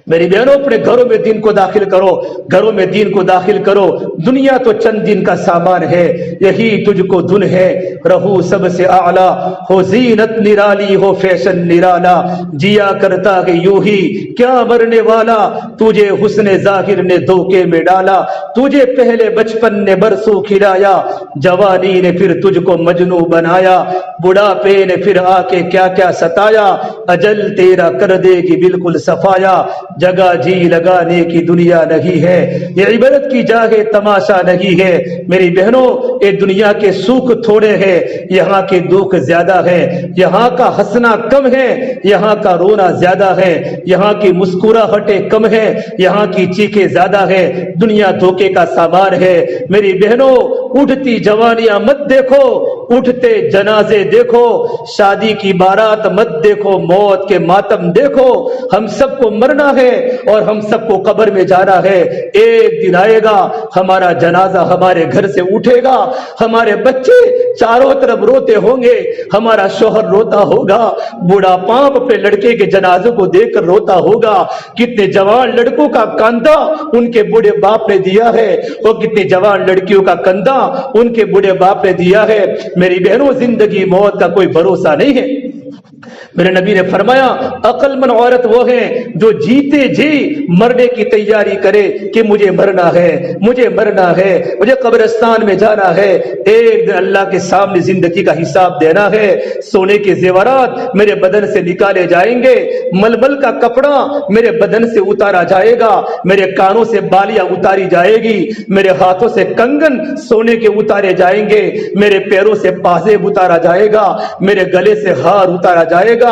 [SPEAKER 1] میری بہنوں, اپنے گھروں میں دین کو داخل کرو, گھروں میں دین کو داخل کرو. دنیا تو چند دن کا سامان ہے, یہی تجھ کو دن ہے. رہو سب سے اعلیٰ, ہو زینت نرالی, ہو فیشن نرالا. جیا کرتا ہے یوں ہی کیا مرنے والا, تجھے حسن ظاہر نے دھوکے میں ڈالا. تجھے پہلے بچپن نے برسوں کھلایا, جوانی نے پھر تجھ کو مجنوں بنایا. بڑھاپے نے پھر آ کے کیا کیا ستایا, اجل تیرا کر دے گی بالکل صفایا. جگہ جی لگانے کی دنیا نہیں ہے, یہ عبرت کی جگہ تماشا نہیں ہے. میری بہنوں, یہ دنیا کے سوکھ تھوڑے ہیں, یہاں کے دکھ زیادہ ہے. یہاں کا ہنسنا کم ہے, یہاں کا رونا زیادہ ہے. یہاں کی مسکراہٹیں کم ہے, یہاں کی چیخیں زیادہ ہے. دنیا دھوکے کا سامان ہے. میری بہنوں, اٹھتی جوانیاں مت دیکھو, اٹھتے جنازے دیکھو. شادی کی بارات مت دیکھو, موت کے ماتم دیکھو. ہم سب کو مرنا ہے اور ہم سب کو قبر میں جانا ہے. ایک دن آئے گا ہمارا جنازہ ہمارے گھر سے اٹھے گا, ہمارے بچے چاروں طرف روتے ہوں گے, ہمارا شوہر روتا ہوگا, بوڑھا پاپ اپنے لڑکے کے جنازے کو دیکھ کر روتا ہوگا. کتنے جوان لڑکوں کا کاندھا ان کے بوڑھے باپ نے دیا ہے, اور کتنے جوان لڑکیوں کا کندھا ان کے بوڑھے باپ نے دیا ہے. میری بہنوں, زندگی موت کا کوئی بھروسہ نہیں ہے. میرے نبی نے فرمایا, عقل مند عورت وہ ہے جو جیتے جی مرنے کی تیاری کرے کہ مجھے مرنا ہے, مجھے مرنا ہے, مجھے قبرستان میں جانا ہے. ایک دن اللہ کے سامنے زندگی کا حساب دینا ہے. سونے کے زیورات میرے بدن سے نکالے جائیں گے, ململ کا کپڑا میرے بدن سے اتارا جائے گا, میرے کانوں سے بالیاں اتاری جائے گی, میرے ہاتھوں سے کنگن سونے کے اتارے جائیں گے, میرے پیروں سے پازیب اتارا جائے گا, میرے گلے سے ہار اتارا جائے گا.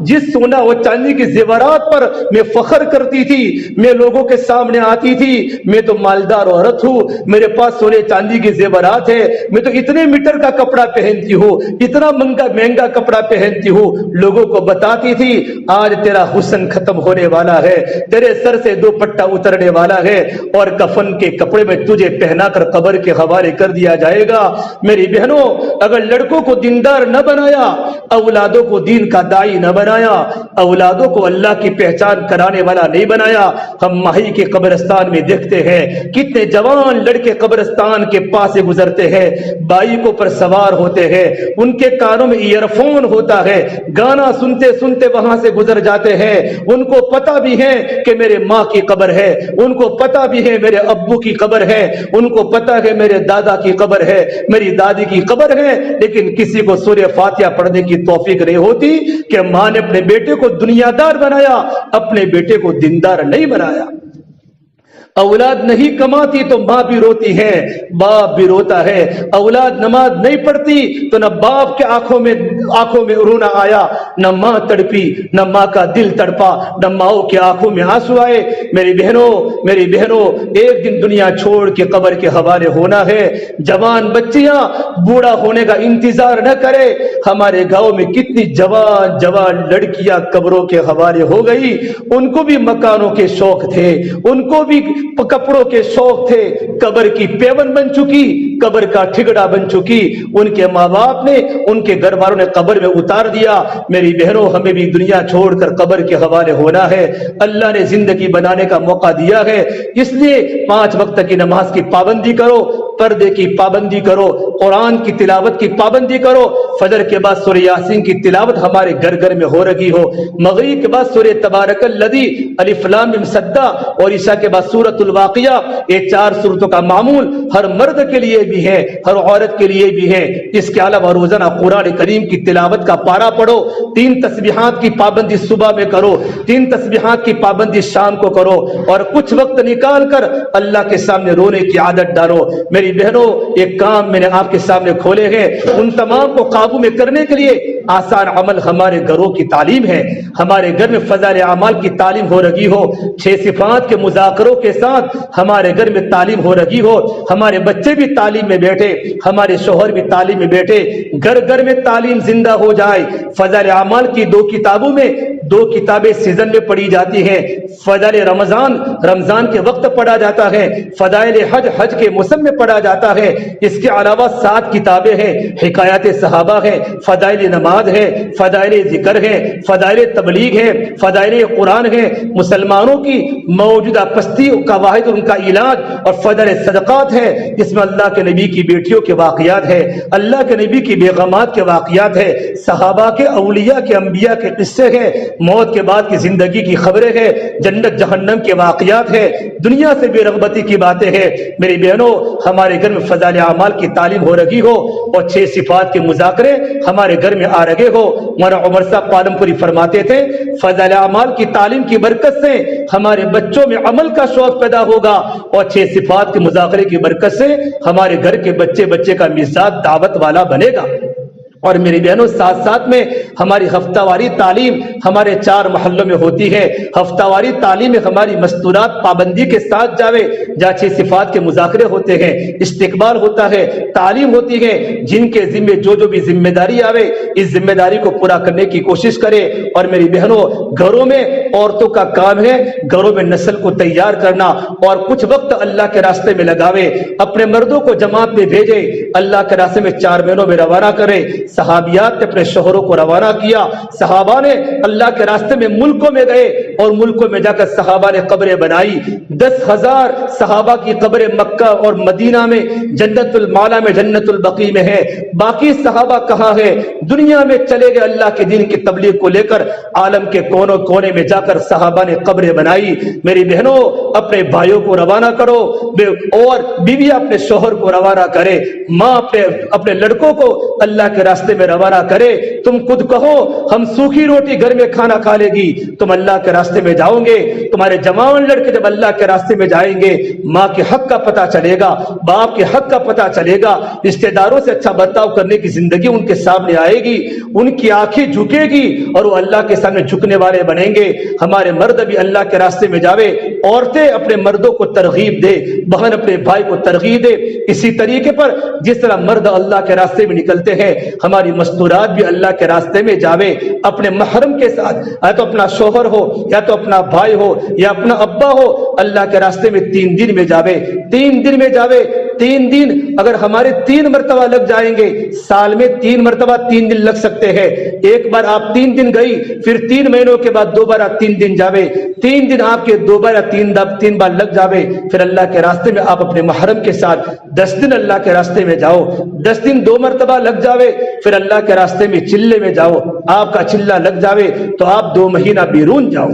[SPEAKER 1] جس سونا و چاندی کے زیورات پر میں فخر کرتی تھی, میں لوگوں کے سامنے آتی تھی, میں تو مالدار عورت ہوں, میرے پاس سونے چاندی کے زیورات ہے, میں تو اتنے میٹر کا کپڑا پہنتی ہوں, اتنا مہنگا کپڑا پہنتی ہوں, لوگوں کو بتاتی تھی آج تیرا حسن ختم ہونے والا ہے, تیرے سر سے دوپٹہ اترنے والا ہے, اور کفن کے کپڑے میں تجھے پہنا کر قبر کے حوالے کر دیا جائے گا. میری بہنوں, اگر لڑکوں کو دیندار نہ بنایا, اولادوں کو دین کا دائی نہ بنایا, اولادوں کو اللہ کی پہچان کرانے والا نہیں بنایا. ہم ماہی کے قبرستان میں دیکھتے ہیں کتنے جوان لڑکے قبرستان کے پاس سے گزرتے ہیں, بائیکوں پر سوار ہوتے ہیں, ان کے کانوں میں ایئر فون ہوتا ہے, گانا سنتے سنتے وہاں سے گزر جاتے ہیں. ان کو پتا بھی ہے کہ میرے ماں کی قبر ہے, ان کو پتا بھی ہے میرے ابو کی قبر ہے, ان کو پتا ہے میرے دادا کی قبر ہے, میری دادی کی قبر ہے, لیکن کسی کو سورہ فاتحہ پڑھنے کی توفیق نہیں ہوتی کہ ماں نے اپنے بیٹے کو دنیا دار بنایا, اپنے بیٹے کو دیندار نہیں بنایا. اولاد نہیں کماتی تو ماں بھی روتی ہے, باپ بھی روتا ہے. اولاد نماز نہیں پڑھتی تو نہ باپ کے آنکھوں میں رونا آیا, نہ ماں تڑپی, نہ ماں کا دل تڑپا, نہ ماؤں کے آنکھوں میں آنسو آئے. میری بہنوں, ایک دن دنیا چھوڑ کے قبر کے حوالے ہونا ہے. جوان بچیاں بوڑھا ہونے کا انتظار نہ کرے. ہمارے گاؤں میں کتنی جوان لڑکیاں قبروں کے حوالے ہو گئی. ان کو بھی مکانوں کے شوق تھے, ان کو بھی کپڑوں کے شوق تھے, قبر کی پیون بن چکی, قبر کا ٹھگڑا بن چکی. ان کے ماں باپ نے, ان کے گھر والوں نے قبر میں اتار دیا. میری بہنوں, ہمیں بھی دنیا چھوڑ کر قبر کے حوالے ہونا ہے. اللہ نے زندگی بنانے کا موقع دیا ہے, اس لیے 5 وقت کی نماز کی پابندی کرو, پردے کی پابندی کرو, قرآن کی تلاوت کی پابندی کرو. فجر کے بعد سورہ یاسین کی تلاوت ہمارے گھر گھر میں ہو رہی ہو. مغرب کے بعد سورہ تبارک الذی, الف لام میم سجدہ, اور عشاء کے بعد سورۃ الواقعہ. یہ 4 سورتوں کا معمول ہر مرد کے لیے بھی ہے, ہر عورت کے لیے بھی ہے. اس کے علاوہ روزانہ قرآن کریم کی تلاوت کا پارا پڑھو. 3 تسبیحات کی پابندی صبح میں کرو, 3 تسبیحات کی پابندی شام کو کرو, اور کچھ وقت نکال کر اللہ کے سامنے رونے کی عادت ڈالو. میری بہنوں, یہ کام میں نے آپ کے سامنے کھولے ہیں, ان تمام کو قابو میں کرنے کے لیے آسان عمل ہمارے گھروں کی تعلیم ہے. ہمارے گھر میں فضائل اعمال کی تعلیم ہو رہی ہو, 6 صفات کے مذاکروں کے ساتھ ہمارے گھر میں تعلیم ہو رہی ہو, ہمارے بچے بھی تعلیم میں بیٹھے, ہمارے شوہر بھی تعلیم میں بیٹھے, گھر گھر میں تعلیم زندہ ہو جائے. فضائل اعمال کی 2 کتابوں میں 2 کتابیں سیزن میں پڑھی جاتی ہیں. فضائل رمضان کے وقت پڑھا جاتا ہے, فضائل حج کے موسم میں پڑھا جاتا ہے. اس کے علاوہ 7 کتابیں ہیں, حکایات صحابہ ہے, فضائل نماز ہے, فضائل ذکر ہے, فضائل تبلیغ ہے, فضائل قرآن ہے, مسلمانوں کی موجودہ پستی کا واحد ان کا علاج, اور فضائل صدقات ہے جس میں اللہ کے نبی کی بیٹیوں کے واقعات ہے, اللہ کے نبی کی بیگمات کے واقعات ہے, صحابہ کے, اولیاء کے, انبیاء کے قصے ہیں, موت کے بعد کی زندگی کی خبریں ہیں, جنت جہنم کے واقعات ہے, دنیا سے بے رغبتی کی باتیں ہیں. میری بہنوں, ہمارے گھر میں فضائل اعمال کی تعلیم ہو رہی ہو اور 6 صفات کے مذاکرے ہمارے گھر میں آ رہے ہو. مولانا عمر صاحب پالم پوری فرماتے تھے, فضائل اعمال کی تعلیم کی برکت سے ہمارے بچوں میں عمل کا شوق پیدا ہوگا, اور 6 صفات کے مذاکرے کی برکت سے ہمارے گھر کے بچے کا مزاج دعوت والا بنے گا. اور میری بہنوں, ساتھ ساتھ میں ہماری ہفتہ واری تعلیم ہمارے 4 محلوں میں ہوتی ہے. ہفتہ واری تعلیم میں ہماری مستورات پابندی کے ساتھ جاوے, جہاں 6 صفات کے مذاکرے ہوتے ہیں, استقبال ہوتا ہے, تعلیم ہوتی ہے. جن کے ذمے جو بھی ذمہ داری آوے, اس ذمہ داری کو پورا کرنے کی کوشش کرے. اور میری بہنوں, گھروں میں عورتوں کا کام ہے گھروں میں نسل کو تیار کرنا, اور کچھ وقت اللہ کے راستے میں لگاوے, اپنے مردوں کو جماعت میں بھیجے, اللہ کے راستے میں 4 مہینوں میں روانہ کرے. صحابیات نے اپنے شوہروں کو روانہ کیا, صحابہ نے اللہ کے راستے میں ملکوں میں گئے, اور ملکوں میں جا کر صحابہ نے قبریں بنائی. 10,000 صحابہ کی قبریں مکہ اور مدینہ میں, جنت المعلا میں, جنت البقیع میں ہے. باقی صحابہ کہاں ہے؟ دنیا میں چلے گئے. اللہ کے دین کی تبلیغ کو لے کر عالم کے کونے کونے میں جا کر صحابہ نے قبریں بنائی. میری بہنوں, اپنے بھائیوں کو روانہ کرو, اور بیوی اپنے شوہر کو روانہ کرے, ماں اپنے لڑکوں کو اللہ کے راستے میں روانہ کرے. تم خود کہو ہم سوکھی روٹی گھر میں کھانا کھا لے گی, تم اللہ کے راستے میں جاؤ گے. تمہارے جوان لڑکے جب اللہ کے راستے میں جائیں گے, ماں کے حق کا پتہ چلے گا, باپ کے حق کا پتہ چلے گا, رشتہ داروں سے اچھا برتاؤ کرنے کی زندگی ان کے سامنے آئے گی, ان کی آنکھیں جھکے گی اور وہ اللہ کے سامنے جھکنے والے بنیں گے. ہمارے مرد بھی اللہ کے راستے میں جاوے, عورتیں اپنے مردوں کو ترغیب دے, بہن اپنے بھائی کو ترغیب دے. اسی طریقے پر جس طرح مرد اللہ کے راستے میں نکلتے ہیں, ہماری مستورات بھی اللہ کے راستے میں جاوے, اپنے محرم کے ساتھ, یا تو اپنا شوہر ہو, یا تو اپنا بھائی ہو, یا اپنا ابا ہو, اللہ کے راستے میں 3 دن میں جاوے. 3 دن میں جاوے. 3 دن اگر ہمارے 3 مرتبہ لگ جائیں گے, سال میں 3 مرتبہ 3 دن لگ سکتے ہیں. ایک بار آپ 3 دن گئی, پھر 3 مہینوں کے بعد دوبارہ 3 دن جاوے. 3 دن آپ کے دوبارہ 3 بار لگ جاوے. پھر اللہ کے راستے میں آپ اپنے محرم کے ساتھ 10 دن اللہ کے راستے میں جاؤ. 10 دن 2 مرتبہ لگ جاوے. پھر اللہ کے راستے میں چلے میں جاؤ, آپ کا چلہ لگ جاوے تو آپ 2 مہینہ بیرون جاؤ.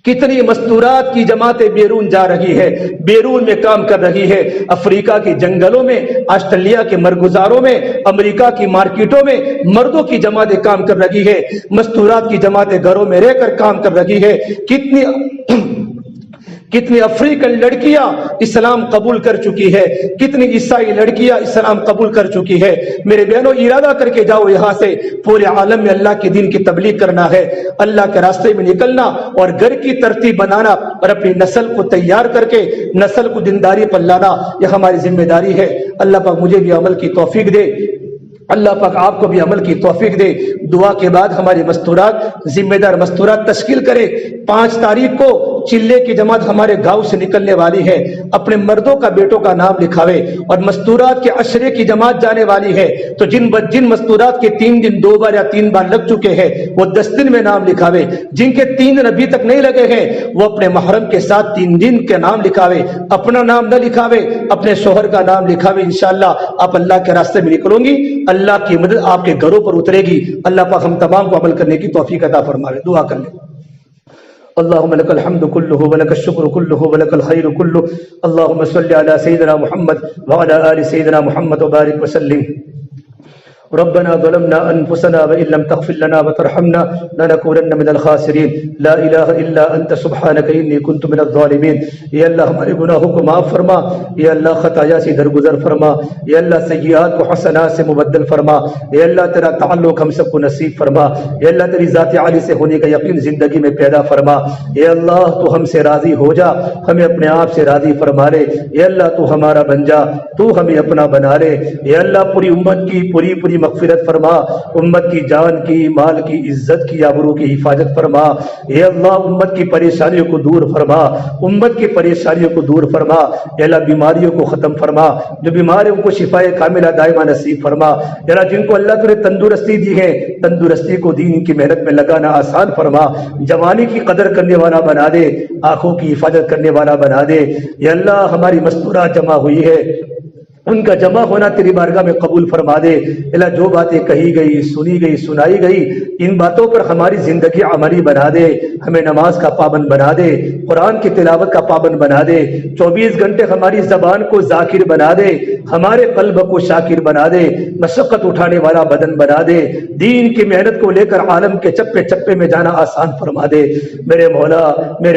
[SPEAKER 1] کتنی مستورات کی جماعتیں بیرون جا رہی ہے, بیرون میں کام کر رہی ہے. افریقہ کے جنگلوں میں, آسٹریلیا کے مرغزاروں میں, امریکہ کی مارکیٹوں میں مردوں کی جماعتیں کام کر رہی ہے. مستورات کی جماعتیں گھروں میں رہ کر کام کر رہی ہے. کتنی افریقن لڑکیاں اسلام قبول کر چکی ہے, کتنی عیسائی لڑکیاں اسلام قبول کر چکی ہے. میرے بہنوں, ارادہ کر کے جاؤ یہاں سے, پورے عالم میں اللہ کے دین کی تبلیغ کرنا ہے, اللہ کے راستے میں نکلنا, اور گھر کی ترتیب بنانا, اور اپنی نسل کو تیار کر کے نسل کو دینداری پر لانا, یہ ہماری ذمہ داری ہے. اللہ پاک مجھے بھی عمل کی توفیق دے, اللہ پاک آپ کو بھی عمل کی توفیق دے. دعا کے بعد ہماری مستورات, ذمہ دار مستورات تشکیل کرے. 5 تاریخ کو چلے کی جماعت ہمارے گاؤں سے نکلنے والی ہے. اپنے مردوں کا بیٹوں کا نام لکھاوے. اور مستورات کے عشرے کی جماعت جانے والی ہے, تو جن مستورات کے 3 دن 2 بار یا 3 بار لگ چکے ہیں, وہ 10 دن میں نام لکھاوے. جن کے 3 دن ابھی تک نہیں لگے ہیں, وہ اپنے محرم کے ساتھ 3 دن کے نام لکھاوے. اپنا نام نہ لکھاوے, اپنے شوہر کا نام لکھاوے. انشاءاللہ آپ اللہ کے راستے میں نکلوں گی, اللہ کی مدد آپ کے گھروں پر اترے گی. اللہ پاک ہم تمام کو عمل کرنے کی توفیق عطا فرمائے. دعا کر لیں. اللهم لك الحمد كله ولك الشكر كله ولك الخير كله. اللهم صل على سيدنا محمد وعلى آل سيدنا محمد وبارك وسلم. ربنا ظلمنا انفسنا وان لم تغفر لنا وترحمنا لنكونن من الخاسرین لا الہ الا انت سبحانک انی کنت من الظالمین. یا اللہ ہمارے گناہوں کو معاف فرما، یا اللہ خطایا سے درگزر فرما، یا اللہ سیئات کو حسنات سے مبدل فرما، یا اللہ تیرا تعلق ہم سب کو نصیب فرما، یا اللہ تیری ذات عالی سے ہونے کا یقین زندگی میں پیدا فرما. یا اللہ تو ہم سے راضی ہو جا، ہمیں اپنے آپ سے راضی فرما لے. یا اللہ تو ہمارا بن جا، تو ہمیں اپنا بنا لے. یا اللہ پوری امت کی پوری مغفرت فرما، امت کی جان کی، مال کی، عزت کی، آبرو کی حفاظت فرما. یا اللہ امت کی پریشانیوں کو دور فرما، امت کی پریشانیوں کو دور فرما. یا اللہ بیماریوں کو ختم فرما، جو بیمار ہیں ان کو شفائے کاملہ دائمہ نصیب فرما. یا اللہ جن کو اللہ تعالی تندرستی دی ہے، تندرستی کو دین کی محنت میں لگانا آسان فرما. جوانی کی قدر کرنے والا بنا دے، آنکھوں کی حفاظت کرنے والا بنا دے. یا اللہ ہماری مستورات جمع ہوئی ہے، ان کا جمع ہونا تیری بارگاہ میں قبول فرما دے. اللہ جو باتیں کہی گئی، سنی گئی، سنائی گئی، ان باتوں پر ہماری زندگی عملی بنا دے. ہمیں نماز کا پابند بنا دے، قرآن کی تلاوت کا پابند بنا دے. 24 گھنٹے ہماری زبان کو ذاکر بنا دے، ہمارے قلب کو شاکر بنا دے، مشقت اٹھانے والا بدن بنا دے. دین کی محنت کو لے کر عالم کے چپے چپے میں جانا آسان فرما دے. میرے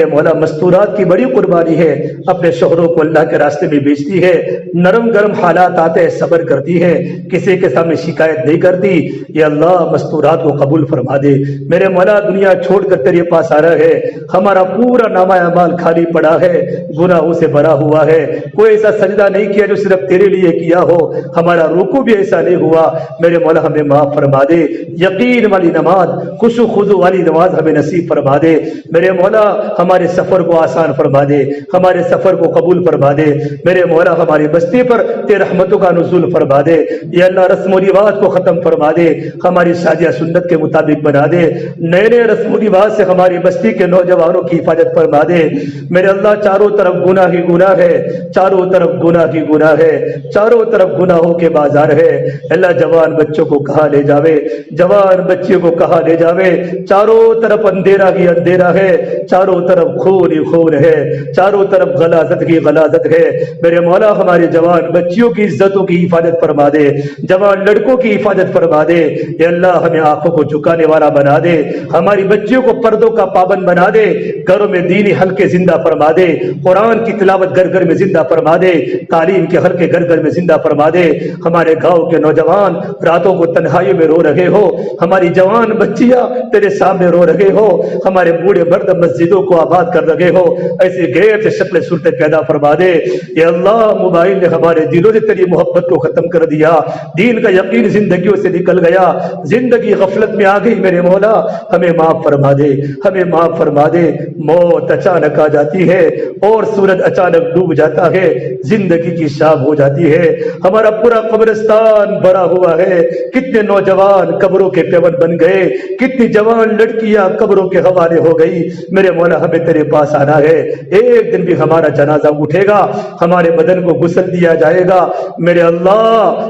[SPEAKER 1] مولا مستورات کی بڑی قربانی ہے، اپنے شوہروں کو اللہ کے راستے میں بیچتی ہے، نرم گرم حالات آتے ہیں صبر کرتی ہے، کسی کے سامنے شکایت نہیں کرتی. یا اللہ مستورات کو قبول فرما دے. میرے مولا دنیا چھوڑ کر تیرے پاس آ رہا ہے، ہمارا پورا نامہ اعمال خالی پڑا ہے، گناہوں سے بھرا ہوا ہے. کوئی ایسا سجدہ نہیں کیا جو صرف تیرے لیے کیا ہو، ہمارا رکوع بھی ایسا نہیں ہوا. میرے مولا ہمیں معاف فرما دے. یقین والی نماز، خشوع خضوع والی نماز ہمیں نصیب فرما دے. میرے مولا ہمارے سفر کو آسان فرما دے، ہمارے سفر کو قبول فرما دے. میرے مولا ہماری بستی پر تیرے رحمتوں کا نزول فرما دے. یا اللہ رسم و رواج کو ختم فرما دے، ہماری شادیاں سنت کے مطابق بنا دے. نئے نئے رسم و رواج سے ہماری بستی کے نوجوانوں کی حفاظت فرما دے. میرے اللہ چاروں طرف گناہ ہی گناہ ہے، چاروں طرف گناہ ہی گناہ ہے، چاروں طرف گناہوں کے بازار ہے. اللہ جوان بچوں کو کہاں لے جاوے، جوان بچیوں کو کہاں لے جاوے. چاروں طرف اندھیرا ہی اندھیرا ہے، چاروں طرف خون ہی خون ہے، چاروں طرف غلاظت ہی غلاظت ہے. میرے مولا ہمارے جوان بچیوں کی عزتوں کی حفاظت فرما دے، جوان لڑکوں کی حفاظت فرما دے. یا اللہ ہمیں آنکھوں کو جھکانے والا بنا دے، ہماری بچیوں کو پردوں کا پابند بنا دے. گھروں میں دینی حلقے زندہ فرما دے، قرآن کی تلاوت گھر گھر میں زندہ فرما دے، تعلیم کے حلقے گھر گھر میں زندہ فرما دے. ہمارے گاؤں کے نوجوان راتوں کو تنہائیوں میں رو رہے ہو، ہماری جوان بچیاں تیرے سامنے رو رہے ہو، ہمارے بوڑھے مرد مسجدوں کو آباد کر رہے ہو. ایسے غیر سے شکل صورتیں پیدا فرما دے. یا اللہ موبائل نے ہمارے دلوں سے تیری محبت کو ختم کر دیا، دین کا یقین زندگیوں سے نکل گیا، زندگی غفلت میں آ گئی. میرے مولا ہمیں معاف فرما دے، ہمیں معاف فرما دے. موت اچانک آ جاتی ہے اور سورج اچانک ڈوب جاتا ہے، زندگی کی شام ہو جاتی ہے. ہمارا پورا قبرستان بھرا ہوا ہے، کتنے نوجوان قبروں کے پیون بن گئے، کتنی جوان لڑکیاں قبروں کے حوالے ہو گئی. میرے مولا ہمیں تیرے پاس آنا ہے، ایک دن بھی ہمارا جنازہ اٹھے گا، ہمارے بدن کو غسل دیا جائے گا. میرے اللہ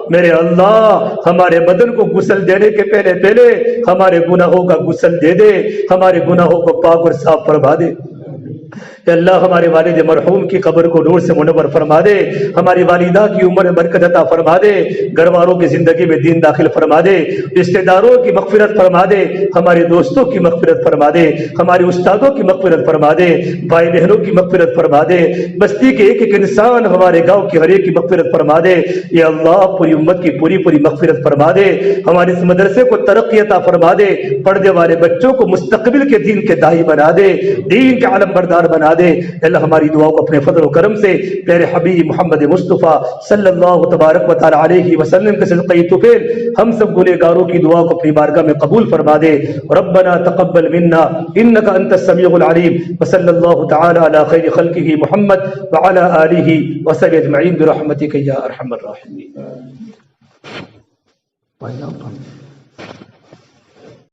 [SPEAKER 1] ہمارے بدن کو غسل دینے کے پہلے ہمارے گناہوں کا غسل دے دے، ہمارے گناہوں کو پاک اور صاف فرما دے. کہ اللہ ہمارے والد مرحوم کی قبر کو نور سے منور فرما دے، ہماری والدہ کی عمر میں برکت عطا فرما دے، گھر والوں کی زندگی میں دین داخل فرما دے، رشتہ داروں کی مغفرت فرما دے، ہمارے دوستوں کی مغفرت فرما دے، ہمارے استادوں کی مغفرت فرما دے، بھائی بہنوں کی مغفرت فرما دے، بستی کے ایک ایک انسان ہمارے گاؤں کی ہر ایک کی مغفرت فرما دے۔ یا اللہ پوری امت کی پوری مغفرت فرما دے، ہمارے اس مدرسے کو ترقی عطا فرما دے، پڑھنے والے بچوں کو مستقبل کے دین کے داعی بنا دے، دین کے علم بردار بنا دے۔ اللہ ہماری دعاؤں کو اپنے فضل و کرم سے پیارے حبیب محمد مصطفیٰ صلی اللہ تبارک و تعالی علیہ وسلم کے صدقہ توفیل ہم سب گنہگاروں کی دعاؤں کو اپنی بارگاہ میں قبول فرما دے۔ ربنا تقبل منا انك انت السميع العليم وصلی اللہ تعالی علی خیر خلقہ محمد وعلى آلہ وصحبہ اجمعین برحمتک یا ارحم الراحمین۔